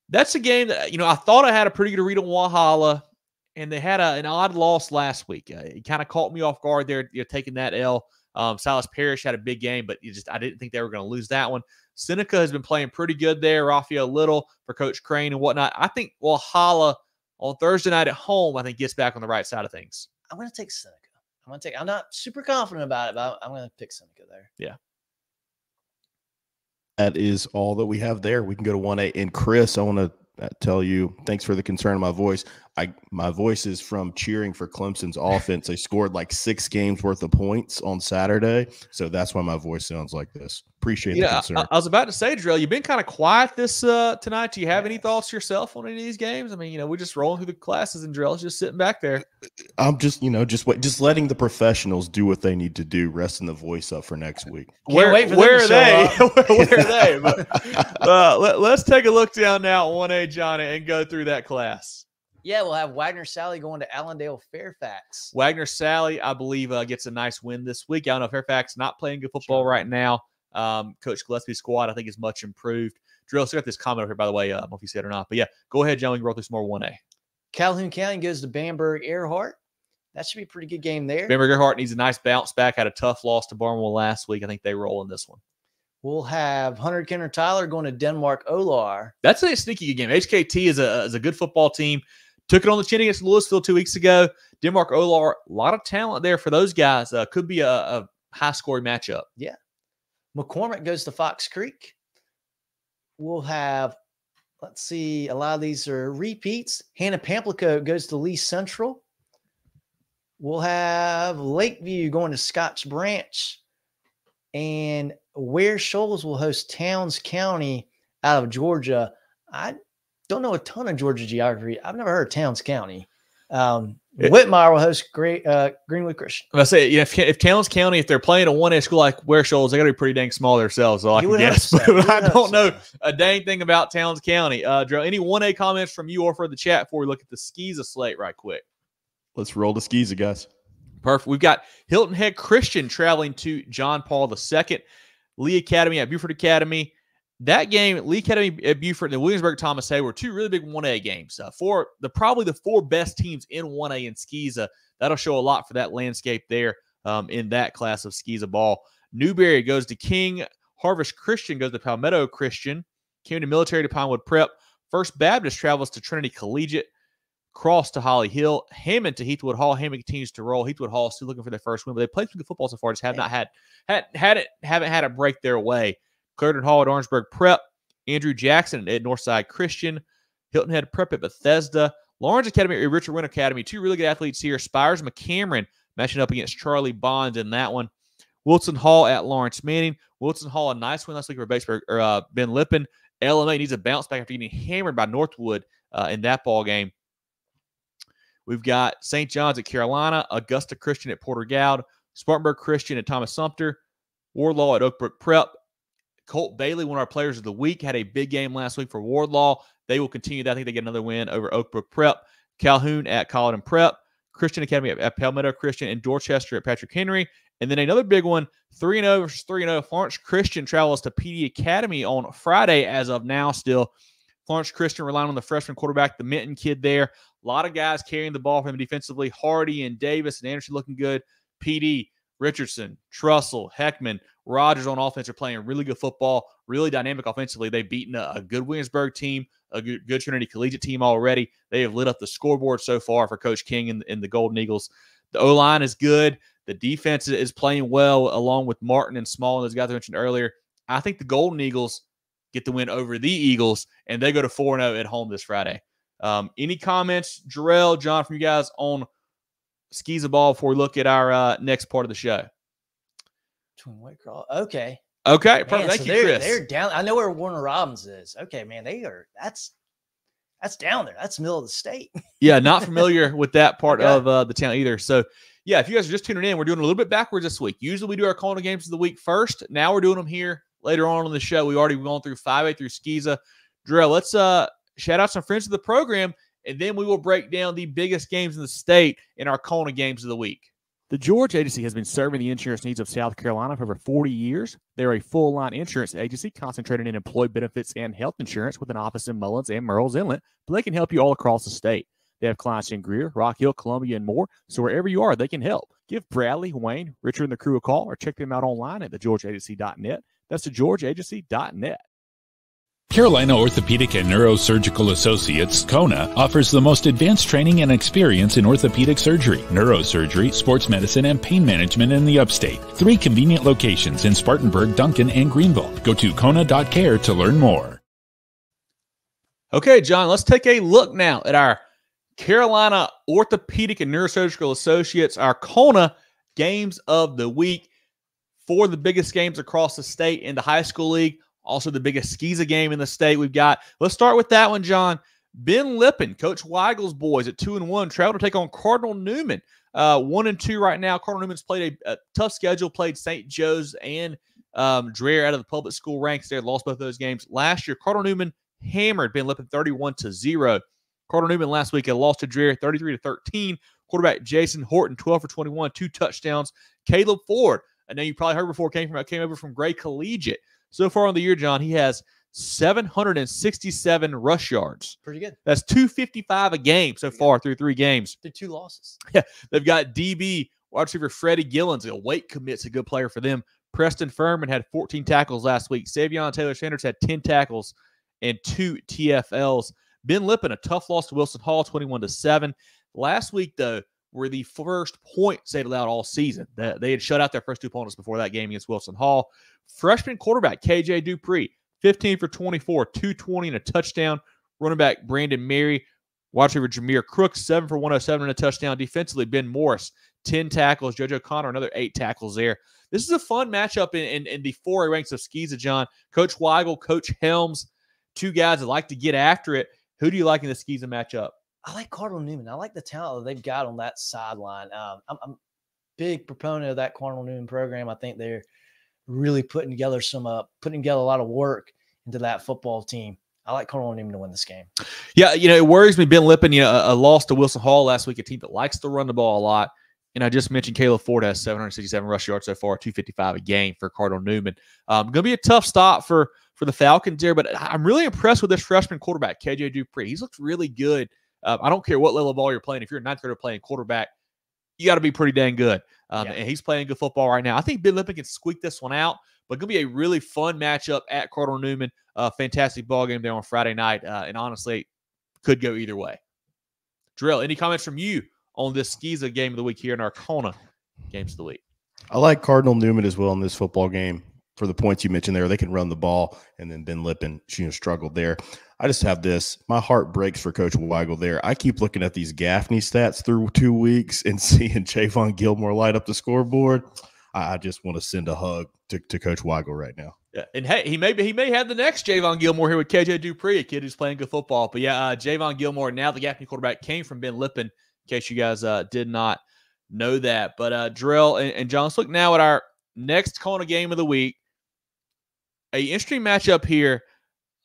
that's a game that, I thought I had a pretty good read on Walhalla, and they had an odd loss last week. It kind of caught me off guard there, taking that L. Silas Parrish had a big game, but I didn't think they were going to lose that one. Seneca has been playing pretty good there. Raphael Little for Coach Crane and whatnot. I think Walhalla on Thursday night at home, I think gets back on the right side of things. I'm going to take Seneca. I'm not super confident about it, but I'm going to pick Seneca there. Yeah. That is all that we have there. We can go to 1A. And Chris, I want to tell you, thanks for the concern of my voice. My voice is from cheering for Clemson's offense. They scored like 6 games worth of points on Saturday, so that's why my voice sounds like this. Appreciate the concern. I was about to say, Jerel, you've been kind of quiet this tonight. Do you have any thoughts yourself on any of these games? I mean, we're just rolling through the classes, and Jerel's just sitting back there. I'm just letting the professionals do what they need to do, resting the voice up for next week. Where are they? Where are they? But, let's take a look down now at 1A, John, and go through that class. Yeah, we'll have Wagner Sally going to Allendale Fairfax. Wagner Sally, I believe, gets a nice win this week. I don't know, Fairfax not playing good football right now. Coach Gillespie's squad, I think, is much improved. Drill, so got this comment over here, by the way. I don't know if you said it or not. But, yeah, go ahead, John. We can roll through some more 1A. Calhoun County goes to Bamberg-Earhart. That should be a pretty good game there. Bamberg-Earhart needs a nice bounce back. Had a tough loss to Barnwell last week. I think they roll in this one. We'll have Hunter Kenner Tyler going to Denmark-Olar. That's a sneaky good game. HKT is a good football team. Took it on the chin against Louisville 2 weeks ago. Denmark-Olar, a lot of talent there for those guys. Could be a high-scoring matchup. Yeah. McCormick goes to Fox Creek. We'll have, let's see, a lot of these are repeats. Hannah Pamplico goes to Lee Central. We'll have Lakeview going to Scotch Branch. And Ware Shoals will host Towns County out of Georgia. I don't know a ton of Georgia geography. I've never heard of Towns County. Whitmire will host Greenwood Christian. I say, if Towns County, if they're playing a 1A school like Ware Shoals, they got to be pretty dang small themselves. So I can guess, but I don't know a dang thing about Towns County. Drew, any 1A comments from you or for the chat before we look at the SCISA slate right quick? Let's roll the SCISA, guys. Perfect. We've got Hilton Head Christian traveling to John Paul II, Lee Academy at Buford Academy, that game, Lee Academy at Buford and Williamsburg-Thomas Hayward, two really big 1A games. Probably the four best teams in 1A in SCISA. That'll show a lot for that landscape there in that class of SCISA ball. Newberry goes to King. Harvest Christian goes to Palmetto Christian. Community Military to Pinewood Prep. First Baptist travels to Trinity Collegiate. Cross to Holly Hill. Hammond to Heathwood Hall. Hammond continues to roll. Heathwood Hall still looking for their first win, but they played some good football so far. Just haven't had it break their way. Clarendon Hall at Orangeburg Prep. Andrew Jackson at Northside Christian. Hilton Head Prep at Bethesda. Lawrence Academy at Richard Wynn Academy. Two really good athletes here. Spires McCameron matching up against Charlie Bonds in that one. Wilson Hall at Lawrence Manning. Wilson Hall, a nice win last week for Ben Lippen. LMA needs a bounce back after getting hammered by Northwood in that ball game. We've got St. John's at Carolina, Augusta Christian at Porter Goud, Spartanburg Christian at Thomas Sumter, Wardlaw at Oakbrook Prep. Colt Bailey, one of our players of the week, had a big game last week for Wardlaw. They will continue that. I think they get another win over Oakbrook Prep. Calhoun at Colleton Prep, Christian Academy at Palmetto Christian, and Dorchester at Patrick Henry. And then another big one, 3-0 versus 3-0. Florence Christian travels to PD Academy on Friday as of now still. Florence Christian relying on the freshman quarterback, the Minton kid there. A lot of guys carrying the ball for him defensively. Hardy and Davis and Anderson looking good. PD, Richardson, Trussell, Heckman, Rogers on offense are playing really good football, really dynamic offensively. They've beaten a good Williamsburg team, a good Trinity Collegiate team already. They have lit up the scoreboard so far for Coach King and the Golden Eagles. The O-line is good. The defense is playing well along with Martin and Small and those guys I mentioned earlier. I think the Golden Eagles get the win over the Eagles, and they go to 4-0 at home this Friday. Any comments, Jerel, John, from you guys on SCISA ball before we look at our next part of the show? Twin Whitecross. Okay. Okay, perfect. Man, Thank so you, Chris. They're down. I know where Warner Robins is. Okay, man, that's down there. That's middle of the state. Yeah, not familiar with that part of the town either. So, yeah, if you guys are just tuning in, we're doing a little bit backwards this week. Usually we do our CONA games of the week first. Now we're doing them here later on in the show. We've already gone through 5A through SCISA. Jerel, let's shout out some friends of the program, and then we will break down the biggest games in the state in our CONA games of the week. The George Agency has been serving the insurance needs of South Carolina for over 40 years. They're a full-line insurance agency concentrated in employee benefits and health insurance with an office in Mullins and Murrells Inlet, but they can help you all across the state. They have clients in Greer, Rock Hill, Columbia, and more, so wherever you are, they can help. Give Bradley, Wayne, Richard, and the crew a call or check them out online at thegeorgeagency.net. That's thegeorgeagency.net. Carolina Orthopedic and Neurosurgical Associates, CONA, offers the most advanced training and experience in orthopedic surgery, neurosurgery, sports medicine, and pain management in the upstate. 3 convenient locations in Spartanburg, Duncan, and Greenville. Go to CONA.care to learn more. Okay, John, let's take a look now at our Carolina Orthopedic and Neurosurgical Associates, our CONA games of the week. 4 of the biggest games across the state in the high school league. Also the biggest SCISA game in the state we've got. Let's start with that one, John. Ben Lippen, Coach Weigel's boys at 2-1, travel to take on Cardinal Newman. 1-2 right now. Cardinal Newman's played a tough schedule, played St. Joe's and Dreher out of the public school ranks there, lost both those games. Last year, Cardinal Newman hammered Ben Lippen 31-0. Cardinal Newman last week had lost to Dreher 33-13. Quarterback Jason Horton, 12 for 21, 2 touchdowns. Caleb Ford, I know you probably heard before, came over from Gray Collegiate. So far on the year, John, he has 767 rush yards. Pretty good. That's 255 a game so far through 3 games. They're 2 losses. Yeah, they've got DB, wide receiver Freddie Gillens, a weight commits, a good player for them. Preston Thurmond had 14 tackles last week. Savion Taylor-Sanders had 10 tackles and 2 TFLs. Ben Lippen, a tough loss to Wilson Hall, 21-7. Last week, though, were the first points they'd allowed all season. They had shut out their first 2 opponents before that game against Wilson Hall. Freshman quarterback KJ Dupree, 15 for 24, 220 and a touchdown. Running back Brandon Mary, wide receiver Jameer Crooks, 7 for 107 and a touchdown. Defensively, Ben Morris, 10 tackles. JoJo Connor, another 8 tackles there. This is a fun matchup in the 4A ranks of SCISA, John. Coach Weigel, Coach Helms, 2 guys that like to get after it. Who do you like in the SCISA matchup? I like Cardinal Newman. I like the talent that they've got on that sideline. I'm a big proponent of that Cardinal Newman program. I think they're really putting together a lot of work into that football team. I like Cardinal Newman to win this game. Yeah, it worries me. Ben Lippen, a loss to Wilson Hall last week, a team that likes to run the ball a lot. And I just mentioned Caleb Ford has 767 rush yards so far, 255 a game for Cardinal Newman. Going to be a tough stop for for the Falcons there, but I'm really impressed with this freshman quarterback, KJ Dupree. He's looked really good. I don't care what level of ball you're playing. If you're a ninth grader playing quarterback, you got to be pretty dang good. And he's playing good football right now. I think Ben Lippen can squeak this one out, but going to be a really fun matchup at Cardinal Newman. Fantastic ball game there on Friday night, and honestly, could go either way. Jerel, any comments from you on this SCISA game of the week here in our CONA games of the week? I like Cardinal Newman as well in this football game for the points you mentioned there. They can run the ball, and then Ben Lippen, struggled there. I just have this. My heart breaks for Coach Weigel there. I keep looking at these Gaffney stats through 2 weeks and seeing Javon Gilmore light up the scoreboard. I just want to send a hug to Coach Weigel right now. Yeah, and hey, he may have the next Javon Gilmore here with KJ Dupree, a kid who's playing good football. But yeah, Javon Gilmore, now the Gaffney quarterback, came from Ben Lippen, in case you guys did not know that. But Jerel and John, let's look now at our next CONA game of the week. A interesting matchup here.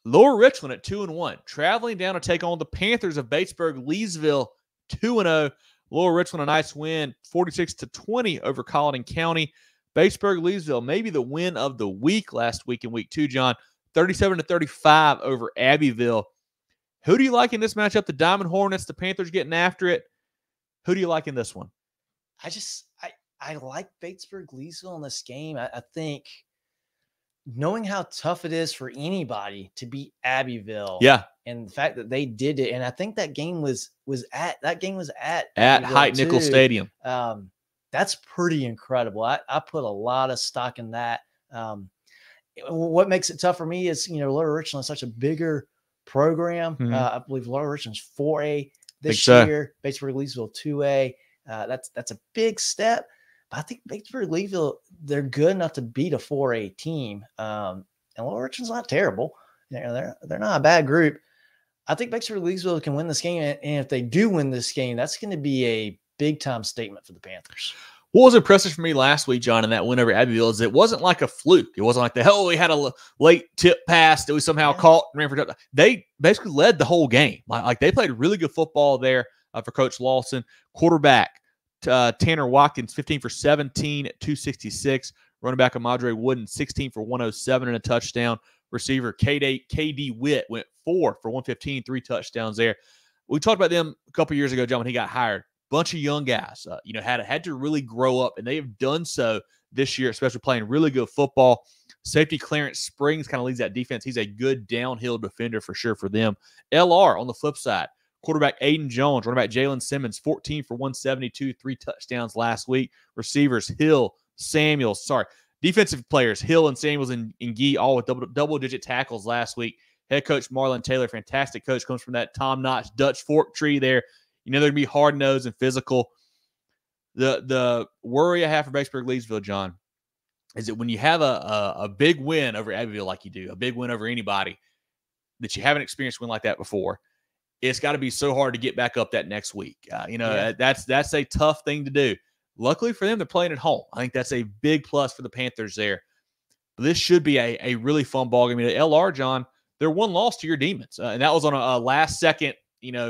Lower Richland at 2-1, traveling down to take on the Panthers of Batesburg-Leesville, 2-0. Lower Richland, a nice win, 46-20 over Colleton County. Batesburg-Leesville, maybe the win of the week last week in week 2, John, 37-35 over Abbeville. Who do you like in this matchup? The Diamond Hornets, the Panthers getting after it. Who do you like in this one? I like Batesburg-Leesville in this game. I think knowing how tough it is for anybody to beat Abbeville, and the fact that they did it, and I think that game was at Height Nickel Stadium. That's pretty incredible. I put a lot of stock in that. What makes it tough for me is, Lower Richland is such a bigger program. I believe Lower Richland's 4A this year. Batesburg-Leesville 2A. That's a big step. But I think Batesburg-Leesville, they're good enough to beat a 4A team. And Lower Richland's not terrible. They're not a bad group. I think Batesburg-Leesville can win this game. And if they do win this game, that's going to be a big-time statement for the Panthers. What was impressive for me last week, John, in that win over Abbeville is it wasn't like a fluke. It wasn't like we had a late tip pass that we somehow caught and ran for touchdown. They basically led the whole game. Like they played really good football there for Coach Lawson. Quarterback, Tanner Watkins, 15 for 17 at 266. Running back Amadre Wooden, 16 for 107 and a touchdown. Receiver KD Witt went 4 for 115, 3 touchdowns there. We talked about them a couple years ago, John, when he got hired. Bunch of young guys, had to really grow up, and they have done so this year, especially playing really good football. Safety Clarence Springs kind of leads that defense. He's a good downhill defender for sure for them. LR on the flip side, quarterback Aiden Jones, running back Jalen Simmons, 14 for 172, 3 touchdowns last week. Receivers Hill, Samuels, defensive players Hill and Samuels and Gee all with double-digit tackles last week. Head coach Marlon Taylor, fantastic coach, comes from that Tom Notch Dutch fork tree there. They're going to be hard-nosed and physical. The worry I have for Batesburg-Leesville, John, is that when you have a big win over Abbeville like you do, a big win over anybody that you haven't experienced a win like that before, it's got to be so hard to get back up that next week. That's a tough thing to do. Luckily for them, they're playing at home. I think that's a big plus for the Panthers there. But this should be a really fun ball game. LR, John, they're one loss to your Demons, and that was on a last-second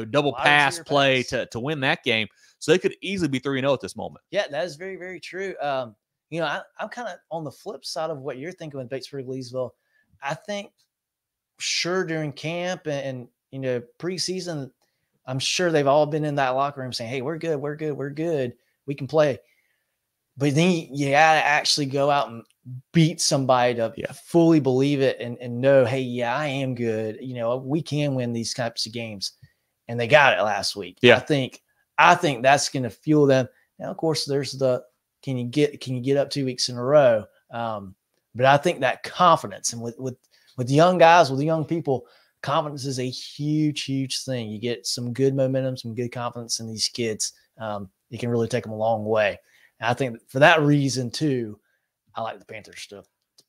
double pass play to win that game. So they could easily be 3-0 at this moment. Yeah, that is very, very true. I'm kind of on the flip side of what you're thinking with Batesburg-Leesville. I think during camp and preseason, I'm sure they've all been in that locker room saying, hey, we're good. We can play. But then you got to actually go out and beat somebody to fully believe it and know, hey, yeah, I am good. We can win these types of games. And they got it last week. Yeah. I think that's going to fuel them. Now, of course, there's can you get up 2 weeks in a row? But I think that confidence, and with the young guys, with the young people, confidence is a huge, huge thing. You get some good momentum, some good confidence in these kids. You can really take them a long way. And I think for that reason too, I like the Panthers to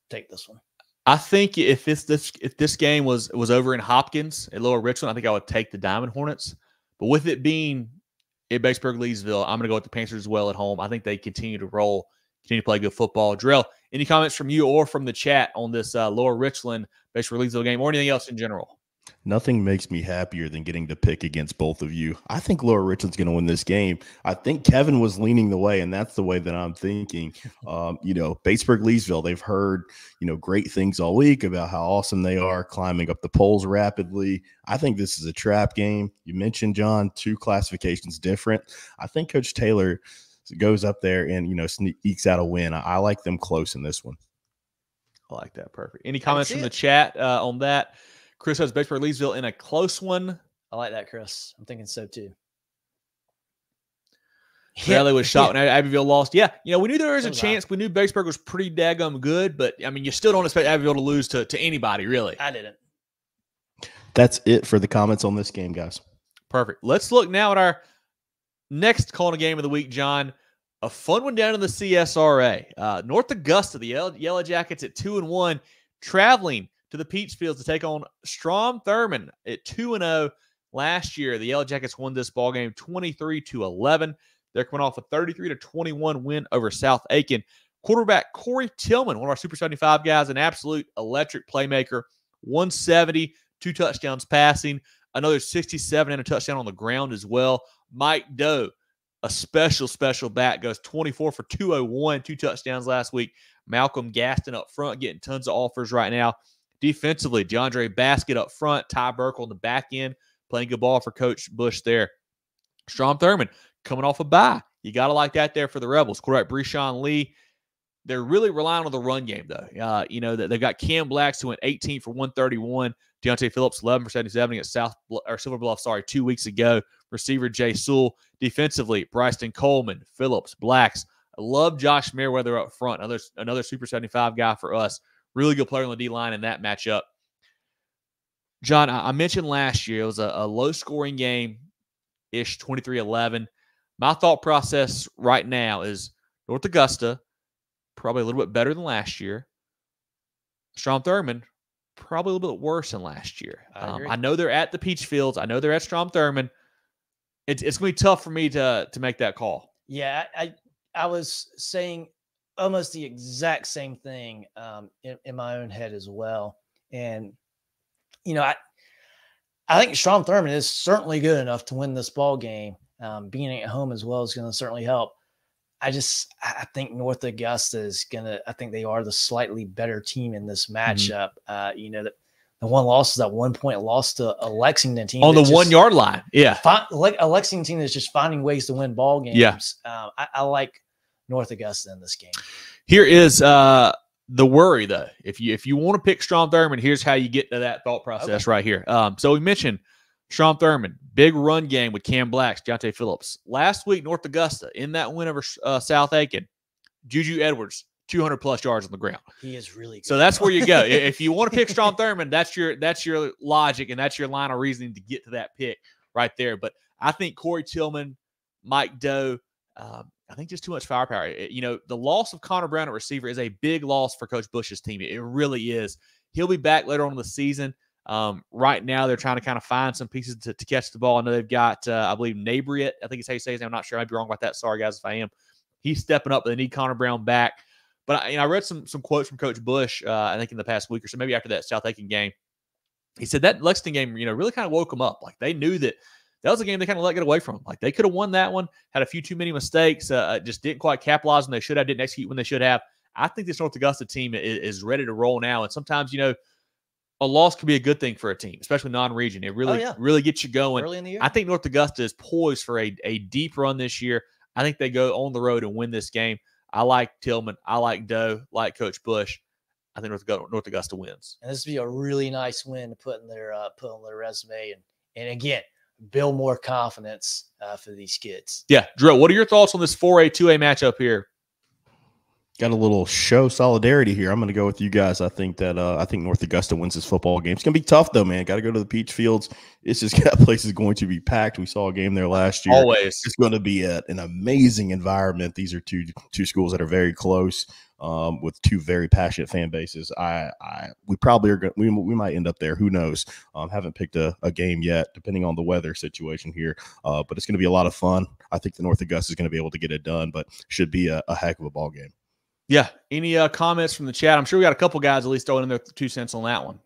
take this one. I think if this game was over in Hopkins at Lower Richland, I think I would take the Diamond Hornets. But with it being at Batesburg-Leesville, I'm going to go with the Panthers as well at home. I think they continue to roll, continue to play good football. Jerel, any comments from you or from the chat on this Lower Richland Batesburg-Leesville game or anything else in general? Nothing makes me happier than getting to pick against both of you. I think Lower Richland's going to win this game. I think Kevin was leaning the way, and that's the way that I'm thinking. Batesburg-Leesville, they've heard, great things all week about how awesome they are, climbing up the polls rapidly. I think this is a trap game. You mentioned, John, 2 classifications different. I think Coach Taylor goes up there and, ekes out a win. I like them close in this one. I like that. Perfect. Any comments from the chat on that? Chris has Batesburg-Leesville in a close one. I like that, Chris. I'm thinking so too. Jerel was shot when Abbeville lost. Yeah, we knew there was a chance. We knew Batesburg was pretty daggum good, but you still don't expect Abbeville to lose to anybody, really. I didn't. That's it for the comments on this game, guys. Perfect. Let's look now at our next CONA game of the week, John. A fun one down in the CSRA. North Augusta, the Yellow Jackets at 2-1, traveling to the Peachfields to take on Strom Thurmond at 2-0 last year. The Yellow Jackets won this ball game 23-11. They're coming off a 33-21 win over South Aiken. Quarterback Corey Tillman, one of our Super 75 guys, an absolute electric playmaker. 170, 2 touchdowns passing, another 67 and a touchdown on the ground as well. Mike Doe, a special back, goes 24 for 201, 2 touchdowns last week. Malcolm Gaston up front, getting tons of offers right now. Defensively, DeAndre Basket up front, Ty Burkle on the back end, playing good ball for Coach Bush there. Strom Thurmond coming off a bye. You got to like that there for the Rebels. Quarterback Breshawn Lee. They're really relying on the run game, though. They've got Cam Blacks, who went 18 for 131. Deontay Phillips, 11 for 77 against Silver Bluff, 2 weeks ago. Receiver Jay Sewell. Defensively, Bryson Coleman, Phillips, Blacks. I love Josh Merriweather up front. Another Super 75 guy for us. Really good player on the D-line in that matchup. John, I mentioned last year it was a low-scoring game-ish, 23-11. My thought process right now is North Augusta, probably a little bit better than last year. Strom Thurmond, probably a little bit worse than last year. I know they're at the Peachfields. I know they're at Strom Thurmond. It's going to be tough for me to make that call. Yeah, I was saying almost the exact same thing in my own head as well. And, I think Strom Thurmond is certainly good enough to win this ball game. Being at home as well is going to certainly help. I think North Augusta is I think they are the slightly better team in this matchup. Mm-hmm. The one loss is that 1 point loss to a Lexington team on the 1 yard line. Yeah. A Lexington team that's just finding ways to win ball games. Yeah. I like North Augusta in this game. Here is the worry, though. If you want to pick Strom Thurmond, here's how you get to that thought process right here. So we mentioned Strom Thurmond, big run game with Cam Blacks, Deontay Phillips. Last week, North Augusta, in that win over South Aiken, Juju Edwards, 200-plus yards on the ground. He is really good. So that's where you go. If you want to pick Strom Thurmond, that's your logic, and that's your line of reasoning to get to that pick right there. But I think Corey Tillman, Mike Doe, I think just too much firepower. The loss of Connor Brown at receiver is a big loss for Coach Bush's team. It really is. He'll be back later on in the season. Right now, they're trying to kind of find some pieces to catch the ball. I know they've got, I believe, Nabriet. I think it's how you say his name. I'm not sure. I might be wrong about that. Sorry, guys, if I am. He's stepping up, but they need Connor Brown back. But I read some quotes from Coach Bush, I think in the past week or so, maybe after that South Aiken game. He said that Lexington game, really kind of woke them up. Like, they knew that was a game they kind of let get away from them. Like, they could have won that one, had a few too many mistakes, just didn't quite capitalize when they should have, didn't execute when they should have. I think this North Augusta team is ready to roll now. And sometimes, a loss can be a good thing for a team, especially non-region. It really gets you going. Early in the year. I think North Augusta is poised for a deep run this year. I think they go on the road and win this game. I like Tillman. I like Doe. Like Coach Bush. I think North Augusta wins. And this would be a really nice win to put on their resume and again, build more confidence for these kids. Yeah, Jerel, what are your thoughts on this 4A 2A matchup here? Got a little show solidarity here. I'm going to go with you guys. I think North Augusta wins this football game. It's going to be tough, though, man. Got to go to the Peach Fields. It's just that place is going to be packed. We saw a game there last year. Always. It's going to be an amazing environment. These are two schools that are very close with two very passionate fan bases. We probably are going. We might end up there. Who knows? Haven't picked a game yet, depending on the weather situation here. But it's going to be a lot of fun. I think the North Augusta is going to be able to get it done, but should be a heck of a ball game. Yeah. Any comments from the chat? I'm sure we got a couple guys at least throwing in their 2 cents on that one.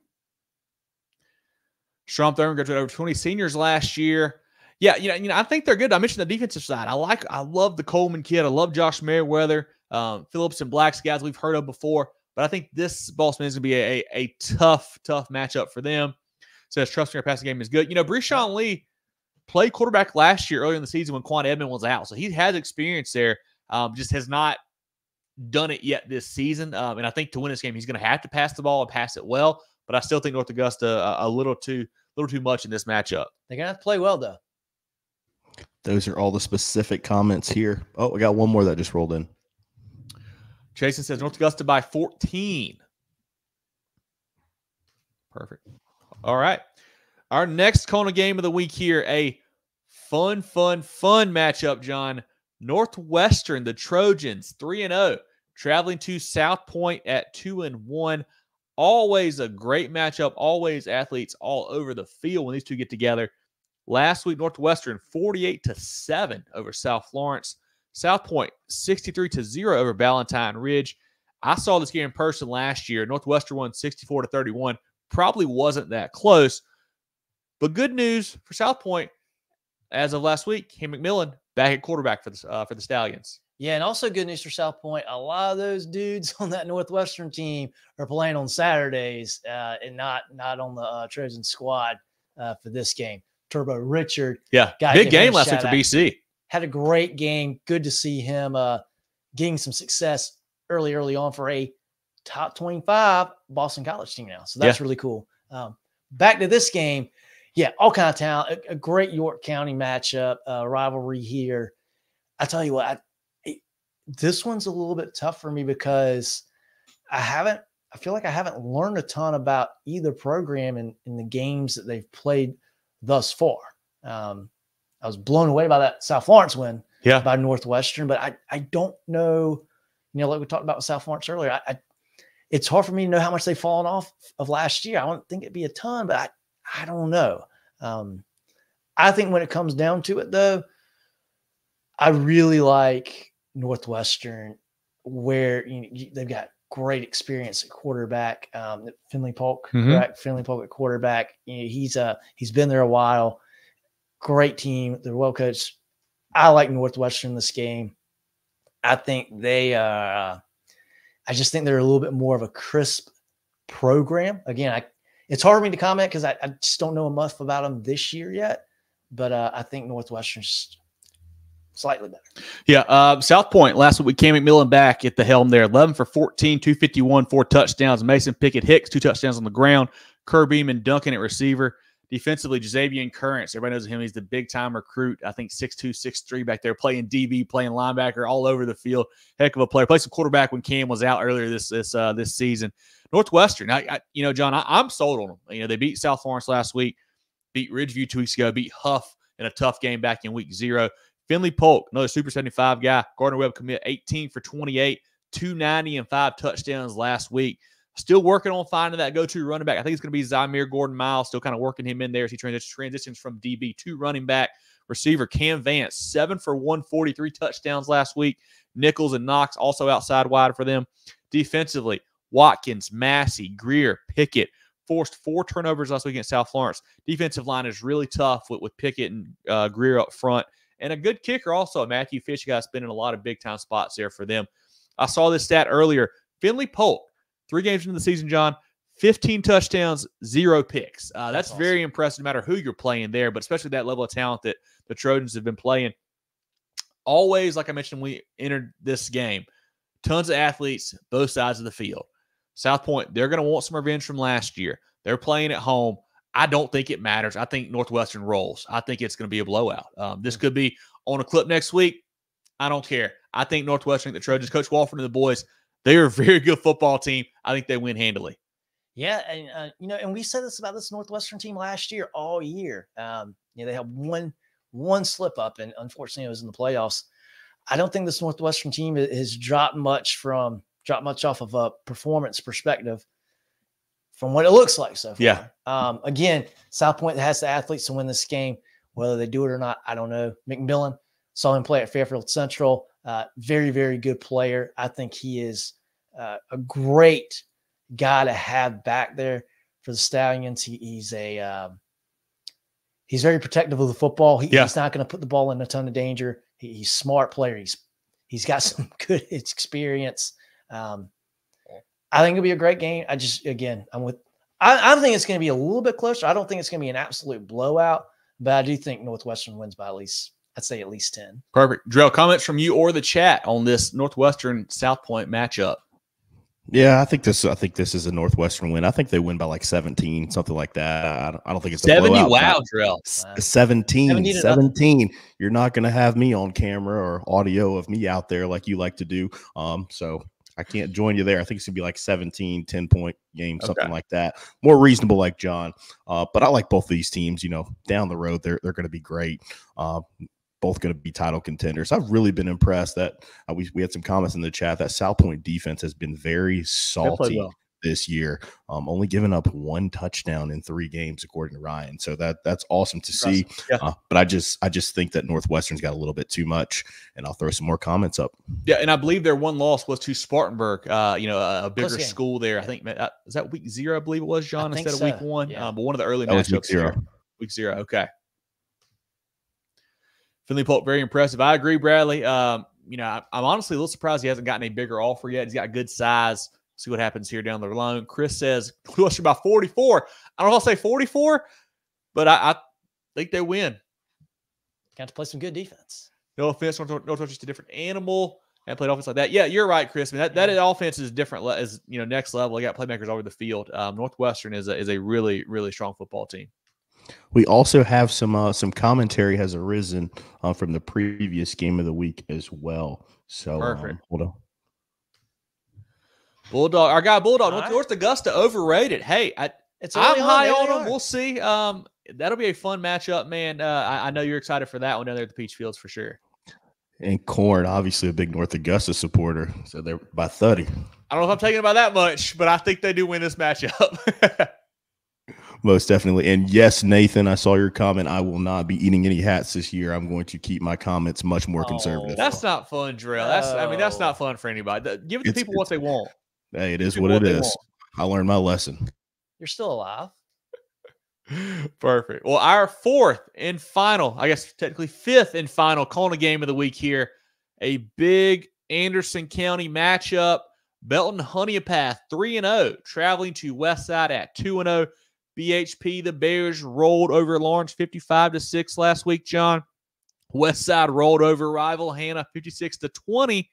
Strom, Thurmond graduated over 20 seniors last year. Yeah, I think they're good. I mentioned the defensive side. I love the Coleman kid. I love Josh Merriweather, Phillips and Blacks, guys we've heard of before. But I think this Boston is going to be a tough matchup for them. Says trusting our passing game is good. Breshawn Lee played quarterback last year earlier in the season when Quan Edmond was out. So he has experience there, just has not done it yet this season. And I think to win this game, he's going to have to pass the ball and pass it well. But I still think North Augusta a little too much in this matchup. They're going to have to play well, though. Those are all the specific comments here. Oh, we got one more that just rolled in. Jason says North Augusta by 14. Perfect. All right. Our next CONA game of the week here, a fun matchup, John. Northwestern, the Trojans, 3-0, traveling to South Pointe at 2-1. Always a great matchup. Always athletes all over the field when these two get together. Last week, Northwestern 48-7 over South Florence. South Pointe 63-0 over Valentine Ridge. I saw this game in person last year. Northwestern won 64-31. Probably wasn't that close. But good news for South Pointe, as of last week, Cam McMillan back at quarterback for the Stallions. Yeah, and also good news for South Pointe. A lot of those dudes on that Northwestern team are playing on Saturdays and not on the Trojan squad for this game. Turbo Richard. Yeah, big game last week for BC. Had a great game. Good to see him getting some success early on for a top 25 Boston College team now. So that's really cool. Back to this game. Yeah, all kind of talent. A great York County matchup, rivalry here. I tell you what, this one's a little bit tough for me because I feel like I haven't learned a ton about either program in the games that they've played thus far. I was blown away by that South Florence win by Northwestern, but I don't know, like we talked about with South Florence earlier, it's hard for me to know how much they've fallen off of last year. I don't think it'd be a ton, but I don't know. I think when it comes down to it, though, I really like Northwestern, where they've got great experience at quarterback. Finley Polk, correct? Finley Polk at quarterback. He's been there a while. Great team. They're well coached. I like Northwestern in this game. I think I just think they're a little bit more of a crisp program. Again, it's hard for me to comment because I just don't know enough about them this year yet. But I think Northwestern's slightly better. Yeah. South Pointe, last week, Cam McMillan back at the helm there. 11 for 14, 251, 4 touchdowns. Mason Pickett Hicks, 2 touchdowns on the ground. Kerr Beeman Duncan at receiver. Defensively, Jazavian Currents. Everybody knows him. He's the big-time recruit. I think 6'2", 6'3", back there, playing DB, playing linebacker, all over the field. Heck of a player. Played some quarterback when Cam was out earlier this season. Northwestern, John, I'm sold on them. They beat South Florence last week, beat Ridgeview 2 weeks ago, beat Huff in a tough game back in week 0. Finley Polk, another Super 75 guy. Gardner Webb commit 18 for 28, 290 and 5 touchdowns last week. Still working on finding that go-to running back. I think it's going to be Zymir Gordon-Miles, still kind of working him in there as he transitions from DB to running back. Receiver Cam Vance, 7 for 143 touchdowns last week. Nichols and Knox also outside wide for them. Defensively, Watkins, Massey, Greer, Pickett forced 4 turnovers last week against South Florence. Defensive line is really tough with Pickett and Greer up front. And a good kicker also. Matthew Fish got spending a lot of big-time spots there for them. I saw this stat earlier. Finley Polk, 3 games into the season, John, 15 touchdowns, 0 picks. That's awesome. Very impressive no matter who you're playing there, but especially that level of talent that the Trojans have been playing. Always, like I mentioned when we entered this game, tons of athletes, both sides of the field. South Pointe, they're going to want some revenge from last year. They're playing at home. I don't think it matters. I think Northwestern rolls. I think it's going to be a blowout. This could be on a clip next week. I don't care. I think Northwestern, the Trojans, Coach Walford and the boys, they are a very good football team. I think they win handily. Yeah, and and we said this about this Northwestern team last year, all year. They had one slip up, and unfortunately, it was in the playoffs. I don't think this Northwestern team has dropped much off of a performance perspective from what it looks like so far. Yeah. Again, South Pointe has the athletes to win this game. Whether they do it or not, I don't know. McMillan, saw him play at Fairfield Central. Very, very good player. I think he is a great guy to have back there for the Stallions. He's a He's very protective of the football. He's not going to put the ball in a ton of danger. He's a smart player. He's got some good experience. I think it'll be a great game. I think it's going to be a little bit closer. I don't think it's going to be an absolute blowout, but I do think Northwestern wins by at least 10. Perfect. Jerel, comments from you or the chat on this Northwestern South Pointe matchup? Yeah, I think this is a Northwestern win. I think they win by like 17, something like that. I don't think it's a 70. blowout. Wow, Jerel. 17. You're not going to have me on camera or audio of me out there like you like to do. So I can't join you there. I think it's going to be like 17, 10-point game, something like that. More reasonable like John. But I like both of these teams. Down the road, they're going to be great. Both going to be title contenders. I've really been impressed that we had some comments in the chat that South Pointe defense has been very salty this year, only giving up 1 touchdown in 3 games, according to Ryan. So that's awesome to see. Yeah. But I just think that Northwestern's got a little bit too much, and I'll throw some more comments up. Yeah, and I believe their one loss was to Spartanburg, a bigger school there. I think is that week 0, I believe it was, John, instead of week 1. Yeah. But one of the early matchups here. Week 0. Okay. Finley Polk, very impressive. I agree, Bradley. I'm honestly a little surprised he hasn't gotten a bigger offer yet. He's got good size. See what happens here down the line. Chris says, close to about 44. I don't know if I'll say 44, but I think they win. Got to play some good defense. No offense, Northwestern's just a different animal. And played offense like that. Yeah, you're right, Chris. I mean, that offense is different. As next level. They got playmakers all over the field. Northwestern is a really, really strong football team. We also have some commentary has arisen from the previous game of the week as well. So hold on. Bulldog, our guy Bulldog, North Augusta overrated. Hey, I'm high on them. We'll see. That'll be a fun matchup, man. I know you're excited for that one down there at the Peach Fields for sure. And Corn, obviously a big North Augusta supporter, so they're by 30. I don't know if I'm taking it by that much, but I think they do win this matchup. Most definitely. And yes, Nathan, I saw your comment. I will not be eating any hats this year. I'm going to keep my comments much more conservative. That's not fun, Jerel. That's not fun for anybody. Give the people what they want. Hey, it is what it is. I learned my lesson. You're still alive. Perfect. Well, our 4th and final, I guess technically 5th and final CONA game of the week here. A big Anderson County matchup. Belton-Honea path 3-0, traveling to Westside at 2-0. BHP, the Bears rolled over Lawrence 55-6 last week, John. Westside rolled over rival Hannah 56-20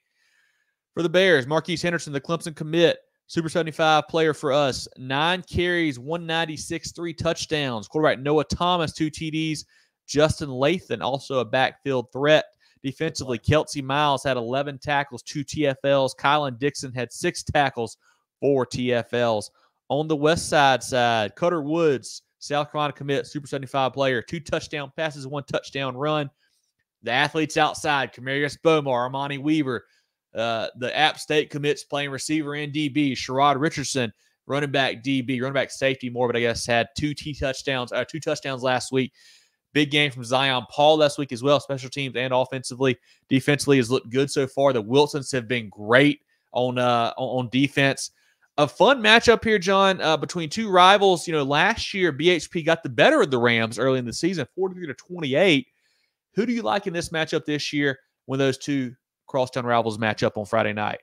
for the Bears. Marquise Henderson, the Clemson commit, Super 75 player for us. 9 carries, 196, 3 touchdowns. Quarterback Noah Thomas, 2 TDs. Justin Lathan, also a backfield threat. Defensively, Kelsey Miles had 11 tackles, 2 TFLs. Kylan Dixon had 6 tackles, 4 TFLs. On the Westside side, Cutter Woods, South Carolina commit, Super 75 player, 2 touchdown passes, 1 touchdown run. The athletes outside, Camarius Bomar, Armani Weaver. The App State commits playing receiver and DB, Sherrod Richardson, running back DB, running back safety more, but I guess had 2 touchdowns last week. Big game from Zion Paul last week as well, special teams and offensively. Defensively has looked good so far. The Wilsons have been great on defense. A fun matchup here, John, between 2 rivals. Last year, BHP got the better of the Rams early in the season, 43-28. Who do you like in this matchup this year when those 2 crosstown rivals match up on Friday night?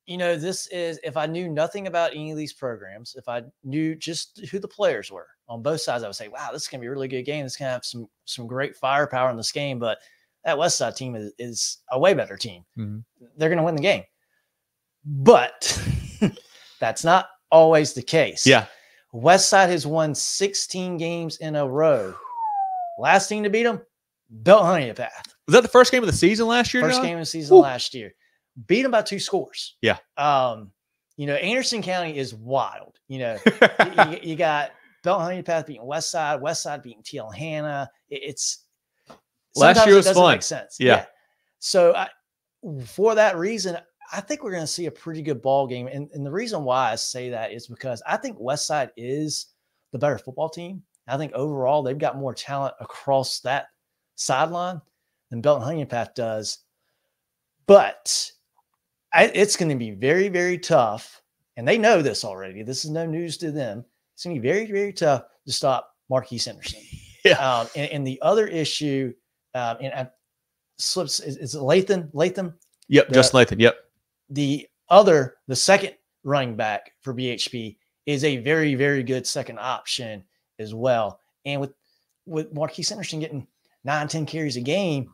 This is, if I knew nothing about any of these programs, if I knew just who the players were on both sides, I would say, wow, this is going to be a really good game. It's going to have some great firepower in this game. But that Westside team is a way better team. Mm-hmm. They're going to win the game. But that's not always the case. Yeah. Westside has won 16 games in a row. Last team to beat them, Belton-Honea path. Was that the first game of the season last year, First John? game of the season last year. Beat them by 2 scores. Yeah. Anderson County is wild. You got Belton-Honea path beating Westside beating TL Hannah. It's last year was doesn't fun. Make sense. Yeah. So for that reason, I think we're going to see a pretty good ball game. And the reason why I say that is because I think Westside is the better football team. I think overall they've got more talent across that sideline than Belton-Honea path does. But it's going to be very, very tough. And they know this already. This is no news to them. It's going to be very, very tough to stop Marquise Henderson. Yeah. And the other issue, and slips is Latham. Yep. Just Latham. Yep. The second running back for BHP is a very, very good second option as well. And with Marquise Henderson getting 9-10 carries a game,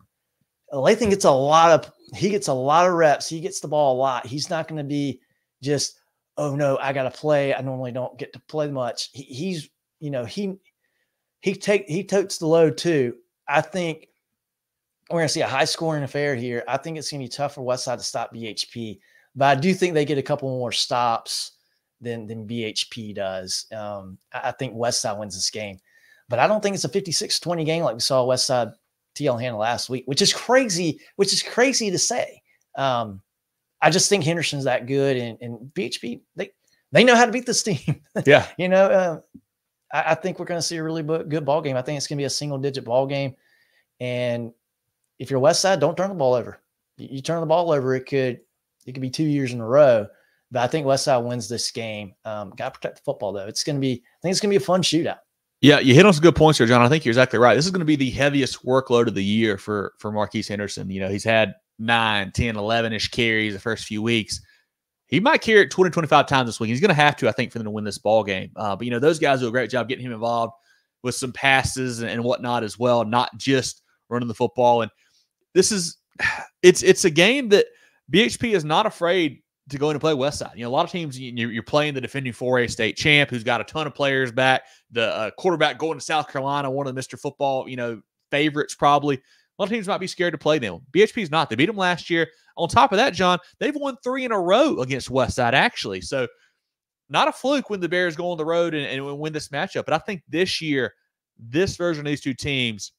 Latham gets a lot of reps. He gets the ball a lot. He's not going to be just, oh no, I got to play. I normally don't get to play much. He totes the load too. I think we're going to see a high scoring affair here. I think it's going to be tough for Westside to stop BHP, but I do think they get a couple more stops than BHP does. I think Westside wins this game, but I don't think it's a 56-20 game like we saw Westside TL handle last week, which is crazy to say. I just think Henderson's that good, and BHP, they know how to beat this team. Yeah. I think we're going to see a really good ball game. I think it's going to be a single-digit ball game. And if you're Westside, don't turn the ball over. You turn the ball over, it could be 2 years in a row. But I think Westside wins this game. Got to protect the football, though. I think it's going to be a fun shootout. Yeah, you hit on some good points here, John. I think you're exactly right. This is going to be the heaviest workload of the year for Marquise Henderson. He's had 9, 10, 11-ish carries the first few weeks. He might carry it 20, 25 times this week. He's going to have to, I think, for them to win this ball game. But those guys do a great job getting him involved with some passes and whatnot as well, not just running the football. And it's a game that BHP is not afraid to go in and play Westside. A lot of teams, you're playing the defending 4A state champ who's got a ton of players back, the quarterback going to South Carolina, one of the Mr. Football, favorites probably. A lot of teams might be scared to play them. BHP's not. They beat them last year. On top of that, John, they've won 3 in a row against Westside, actually. So not a fluke when the Bears go on the road and win this matchup. But I think this year, this version of these two teams,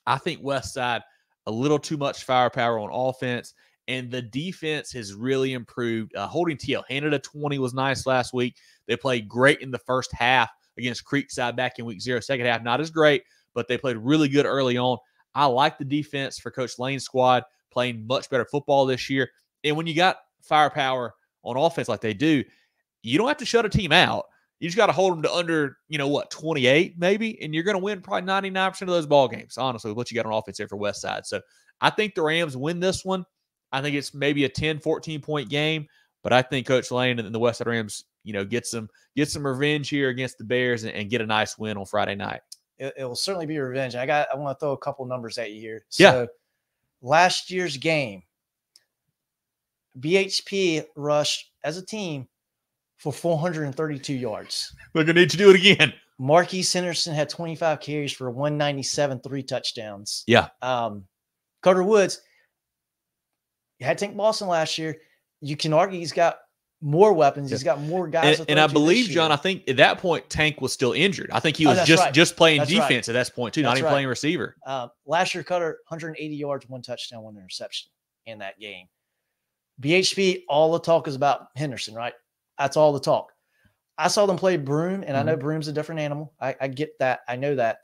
I think Westside, a little too much firepower on offense. And the defense has really improved. Holding TL, handed a 20 was nice last week. They played great in the first half against Creekside back in week 0. Second half, not as great, but they played really good early on. I like the defense for Coach Lane's squad, playing much better football this year. And when you got firepower on offense like they do, you don't have to shut a team out. You just got to hold them to under, 28 maybe, and you're going to win probably 99% of those ball games, honestly, with what you got on offense there for Westside. So I think the Rams win this one. I think it's maybe a 10, 14-point game, but I think Coach Lane and the Westside Rams, get some revenge here against the Bears and get a nice win on Friday night. It will certainly be revenge. I want to throw a couple numbers at you here. So last year's game, BHP rushed as a team for 432 yards. We're going to need to do it again. Marquise Henderson had 25 carries for 197, 3 touchdowns. Yeah. Carter Woods, you had Tank Boston last year. You can argue he's got more weapons. He's got more guys. And I believe, John, I think at that point, Tank was still injured. I think he was just playing defense at that point, too, not even playing receiver. Last year, Cutter, 180 yards, 1 touchdown, 1 interception in that game. BHP, all the talk is about Henderson, right? That's all the talk. I saw them play Broome, and I know Broome's a different animal. I get that. I know that.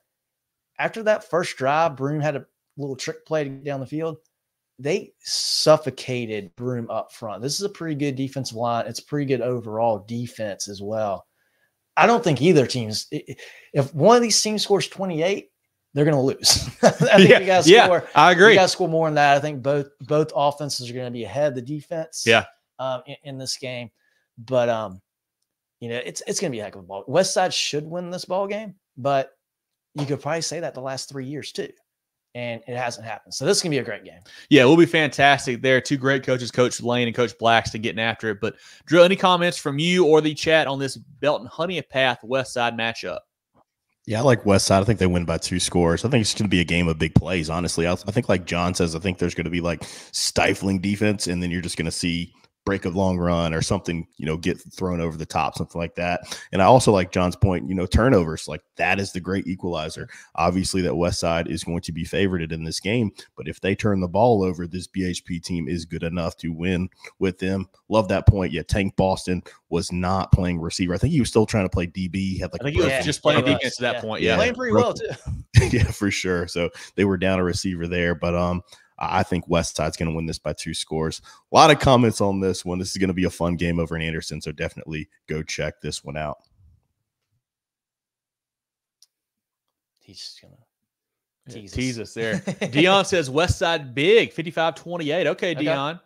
After that first drive, Broome had a little trick play to get down the field. They suffocated Broome up front. This is a pretty good defensive line. It's pretty good overall defense as well. I don't think either team's – if one of these teams scores 28, they're going to lose. I think you got to score. I agree. You got to score more than that. I think both offenses are going to be ahead of the defense in this game. But, it's going to be a heck of a ball. Westside should win this ball game, but you could probably say that the last 3 years too. And it hasn't happened. So this is going to be a great game. Yeah, it will be fantastic. There are two great coaches, Coach Lane and Coach Blackston, getting after it. But, Drew, any comments from you or the chat on this Belton-Honea Path Westside matchup? Yeah, I like Westside. I think they win by 2 scores. I think it's going to be a game of big plays, honestly. I think like John says, I think there's going to be like stifling defense, and then you're just going to see break a long run or something, get thrown over the top, something like that. And I also like John's point, turnovers, like that is the great equalizer. Obviously that Westside is going to be favorited in this game, but if they turn the ball over, this BHP team is good enough to win with them. Love that point. Yeah, Tank Boston was not playing receiver. I think he was still trying to play DB. He had I think he was just playing defense at that point. Yeah. Playing pretty well too. Yeah, for sure. So they were down a receiver there, but I think Westside's going to win this by 2 scores. A lot of comments on this one. This is going to be a fun game over in Anderson, so definitely go check this one out. He's just going to tease us there. Dion says Westside big, 55-28. Okay, Dion.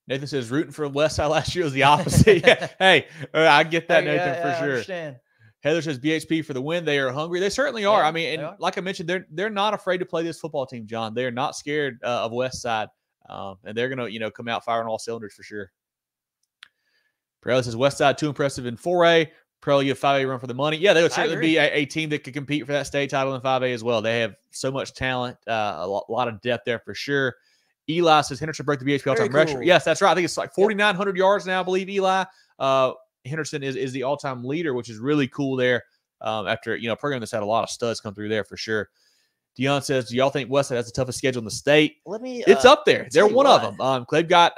Nathan says rooting for Westside last year was the opposite. Yeah. Hey, I get that, Nathan, for sure. I understand. Heather says BHP for the win. They are hungry. They certainly are. I mean, and like I mentioned, they're not afraid to play this football team, John. They are not scared of Westside, and they're going to come out firing all cylinders for sure. Pirelli says Westside too impressive in 4A. Pirelli give 5A run for the money. Yeah, they would certainly be a team that could compete for that state title in 5A as well. They have so much talent, a lot of depth there for sure. Eli says Henderson broke the BHP all-time record. Yes, that's right. I think it's like 4,900 yards now, I believe, Eli. Henderson is the all-time leader, which is really cool there after, a program that's had a lot of studs come through there for sure. Dion says, do y'all think Westside has the toughest schedule in the state? It's up there. They're one of them. I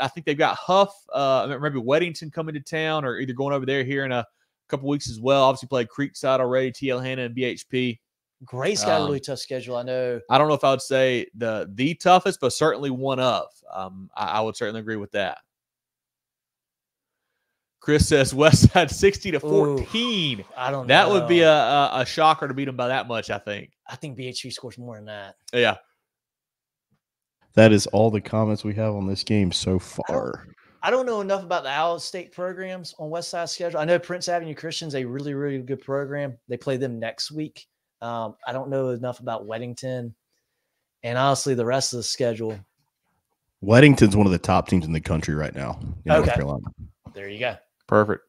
think they've got Huff, maybe Weddington coming to town or either going over there here in a couple weeks as well. Obviously played Creekside already, TL Hanna and BHP. Gray's got a really tough schedule. I know. I don't know if I would say the toughest, but certainly one of. I would certainly agree with that. Chris says Westside 60-14. I don't know. That would be a shocker to beat them by that much, I think. I think BHP scores more than that. Yeah. That is all the comments we have on this game so far. I don't know enough about the out-of-state programs on Westside's schedule. I know Prince Avenue Christian's a really, really good program. They play them next week. I don't know enough about Weddington. And honestly, the rest of the schedule. Weddington's one of the top teams in the country right now in North Carolina. There you go. Perfect.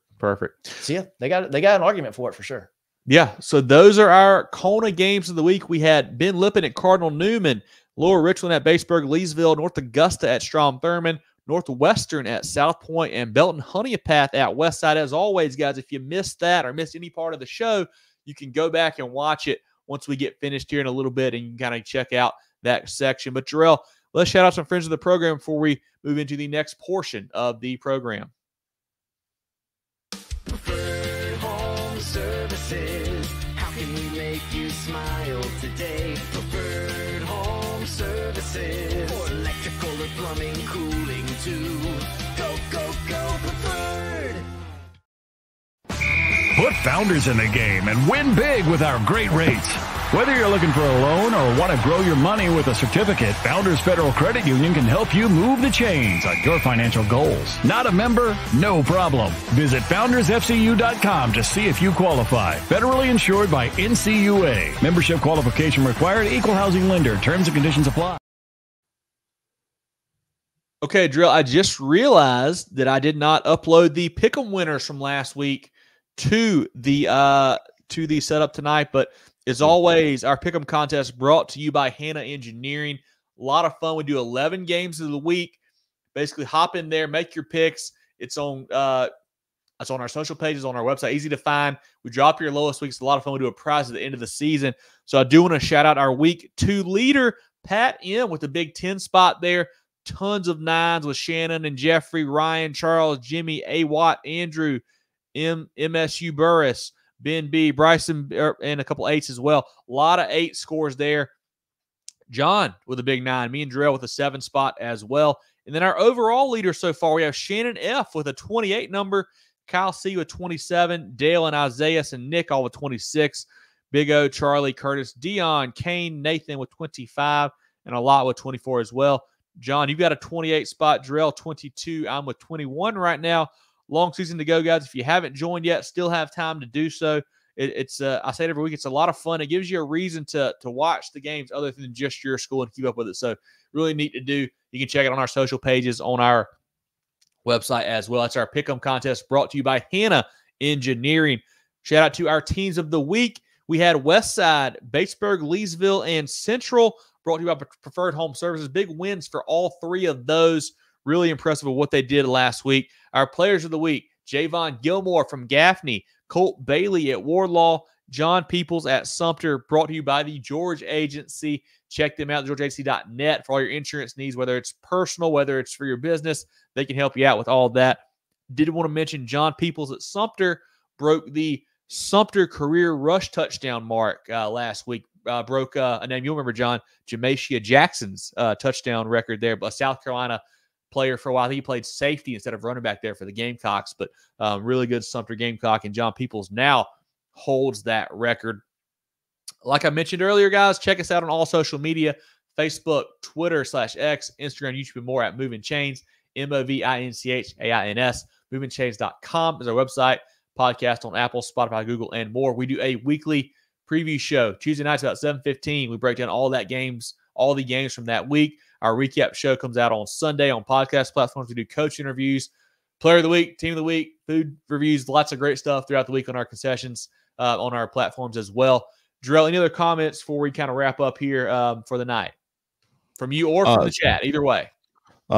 So yeah, they got an argument for it for sure. Yeah. So those are our CONA games of the week. We had Ben Lippen at Cardinal Newman, Lower Richland at Batesburg-Leesville, North Augusta at Strom Thurmond, Northwestern at South Pointe, and Belton-Honea at Westside. As always, guys, if you missed that or missed any part of the show, you can go back and watch it once we get finished here in a little bit, and you can kind of check out that section. But Jerel, let's shout out some friends of the program before we move into the next portion of the program. Preferred Home Services. How can we make you smile today? Preferred Home Services. For electrical or plumbing, cooling too. Go, go, go, Preferred. Put Founders in the game and win big with our great rates. Whether you're looking for a loan or want to grow your money with a certificate, Founders Federal Credit Union can help you move the chains on your financial goals. Not a member? No problem. Visit foundersfcu.com to see if you qualify. Federally insured by NCUA. Membership qualification required. Equal housing lender. Terms and conditions apply. Okay, Drill, I just realized that I did not upload the Pick'em winners from last week to the setup tonight, but as always, our Pick'em contest brought to you by Hanna Engineering. A lot of fun. We do 11 games of the week. Basically, hop in there, make your picks. It's on our social pages, on our website. Easy to find. We drop your lowest week. It's a lot of fun. We do a prize at the end of the season. So I do want to shout out our Week 2 leader, Pat M, with the big 10 spot there. Tons of 9s with Shannon and Jeffrey, Ryan, Charles, Jimmy, A. Watt, Andrew, MSU Burris, Ben B, Bryson, and a couple 8s as well. A lot of 8 scores there. John with a big 9. Me and Jerel with a 7 spot as well. And then our overall leader so far, we have Shannon F with a 28 number, Kyle C with 27, Dale and Isaiah and Nick all with 26, Big O, Charlie, Curtis, Dion, Kane, Nathan with 25, and a lot with 24 as well. John, you've got a 28 spot. Jerel, 22. I'm with 21 right now. Long season to go, guys. If you haven't joined yet, still have time to do so. It's I say it every week, it's a lot of fun. It gives you a reason to watch the games other than just your school and keep up with it. So really neat to do. You can check it on our social pages on our website as well. It's our Pick'em contest brought to you by Hanna Engineering. Shout out to our teams of the week. We had Westside, Batesburg-Leesville, and Central, brought to you by Preferred Home Services. Big wins for all 3 of those. Really impressive with what they did last week. Our players of the week, Javon Gilmore from Gaffney, Colt Bailey at Wardlaw, John Peoples at Sumter, brought to you by the George Agency. Check them out, georgeagency.net, for all your insurance needs, whether it's personal, whether it's for your business. They can help you out with all that. Did want to mention John Peoples at Sumter broke the Sumter career rush touchdown mark last week. Broke a name you'll remember, John, Jamacia Jackson's touchdown record there, but a South Carolina player for a while. I think he played safety instead of running back there for the Gamecocks, but really good Sumter Gamecock, and John Peoples now holds that record. Like I mentioned earlier, guys, check us out on all social media, Facebook, Twitter /X, Instagram, YouTube, and more at Movin Chains, MOVINCHAINS. MovinChains.com is our website. Podcast on Apple, Spotify, Google, and more. We do a weekly preview show. Tuesday nights about 7:15. We break down all the games from that week. Our recap show comes out on Sunday on podcast platforms. We do coach interviews, player of the week, team of the week, food reviews, lots of great stuff throughout the week on our concessions, on our platforms as well. Jerel, any other comments before we kind of wrap up here for the night? From you or from the chat, either way.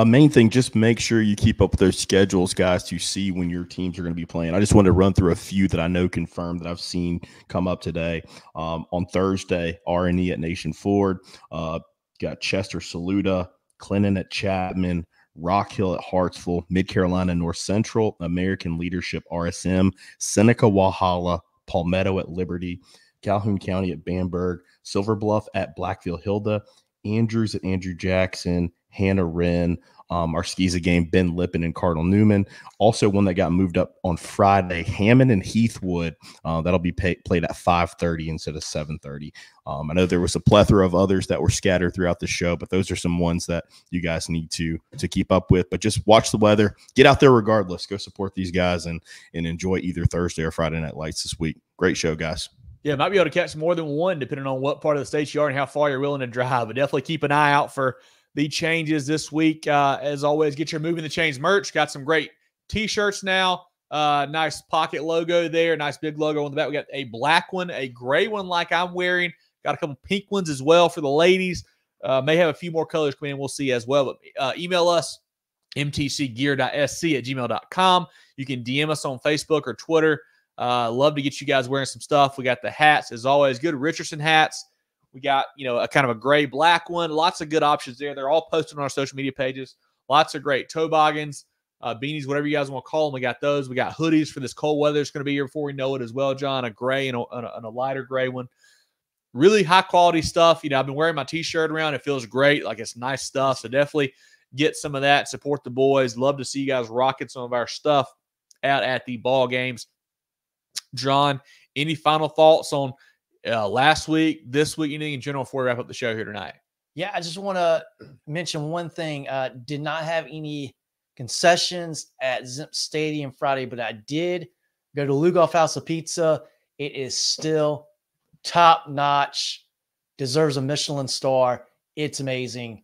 Main thing, just make sure you keep up with those schedules, guys, to see when your teams are going to be playing. I just wanted to run through a few that I know confirmed that I've seen come up today. On Thursday, R&E at Nation Ford. Got Chester Saluda, Clinton at Chapman, Rock Hill at Hartsville, Mid-Carolina North Central, American Leadership RSM, Seneca Walhalla, Palmetto at Liberty, Calhoun County at Bamberg, Silver Bluff at Blackville Hilda, Andrews at Andrew Jackson, Hannah Wren, our SCISA game, Ben Lippen and Cardinal Newman. Also one that got moved up on Friday, Hammond and Heathwood. That'll be played at 5:30 instead of 7:30. I know there was a plethora of others that were scattered throughout the show, but those are some ones that you guys need to keep up with. But just watch the weather. Get out there regardless. Go support these guys and enjoy either Thursday or Friday Night Lights this week. Great show, guys. Yeah, might be able to catch more than one depending on what part of the state you are and how far you're willing to drive. But definitely keep an eye out for the changes this week. As always, get your Movin The Chains merch. Got some great T-shirts now. Nice pocket logo there. Nice big logo on the back. We got a black one, a gray one like I'm wearing. Got a couple pink ones as well for the ladies. May have a few more colors coming in. We'll see as well. But email us, mtcgear.sc@gmail.com. You can DM us on Facebook or Twitter. Love to get you guys wearing some stuff. We got the hats, as always, good Richardson hats. We got, a kind of a gray black one. Lots of good options there. They're all posted on our social media pages. Lots of great toboggans, beanies, whatever you guys want to call them. We got those. We got hoodies for this cold weather. It's going to be here before we know it as well, John. A gray and a lighter gray one. Really high quality stuff. I've been wearing my T-shirt around. It feels great. Like, it's nice stuff. So definitely get some of that. Support the boys. Love to see you guys rocking some of our stuff out at the ball games. John, any final thoughts on last week, this week, anything in general before we wrap up the show here tonight? Yeah, I just want to mention one thing. Did not have any concessions at Zimp Stadium Friday, but I did go to Lugoff House of Pizza. It is still top-notch, deserves a Michelin star. It's amazing.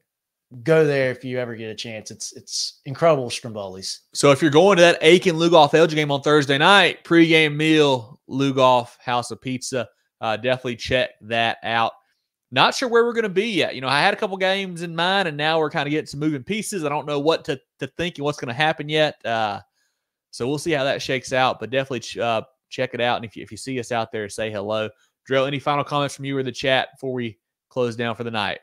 Go there if you ever get a chance. It's incredible Strombolis. So if you're going to that Aiken Lugoff Elgin game on Thursday night, pregame meal, Lugoff House of Pizza, definitely check that out. Not sure where we're going to be yet. I had a couple games in mind, and now we're kind of getting some moving pieces. I don't know what to think and what's going to happen yet. So we'll see how that shakes out, but definitely check it out. And if you see us out there, say hello. Jerel, any final comments from you or the chat before we close down for the night?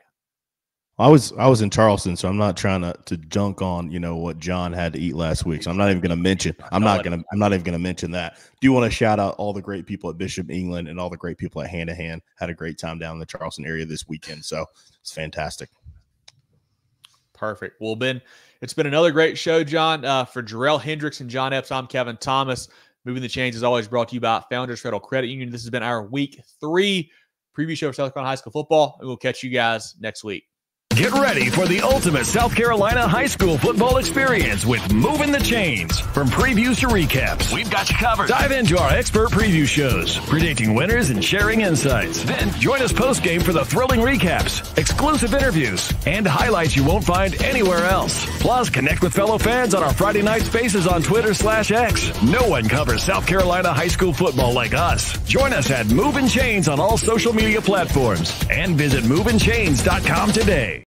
I was in Charleston, so I'm not trying to junk on what John had to eat last week. So I'm not even going to mention. I'm not even going to mention that. Do want to shout out all the great people at Bishop England and all the great people at Hand to Hand. Had a great time down in the Charleston area this weekend, so it's fantastic. Perfect. Well, Ben, it's been another great show, John. For Jerel, Hendricks, and John Epps, I'm Kevin Thomas. Moving the Chains is always brought to you by Founders Federal Credit Union. This has been our Week 3 preview show for South Carolina High School football, and we'll catch you guys next week. Get ready for the ultimate South Carolina high school football experience with Movin The Chains. From previews to recaps, we've got you covered. Dive into our expert preview shows, predicting winners and sharing insights. Then join us post-game for the thrilling recaps, exclusive interviews, and highlights you won't find anywhere else. Plus, connect with fellow fans on our Friday night spaces on Twitter/X. No one covers South Carolina high school football like us. Join us at Movin Chains on all social media platforms and visit movinchains.com today.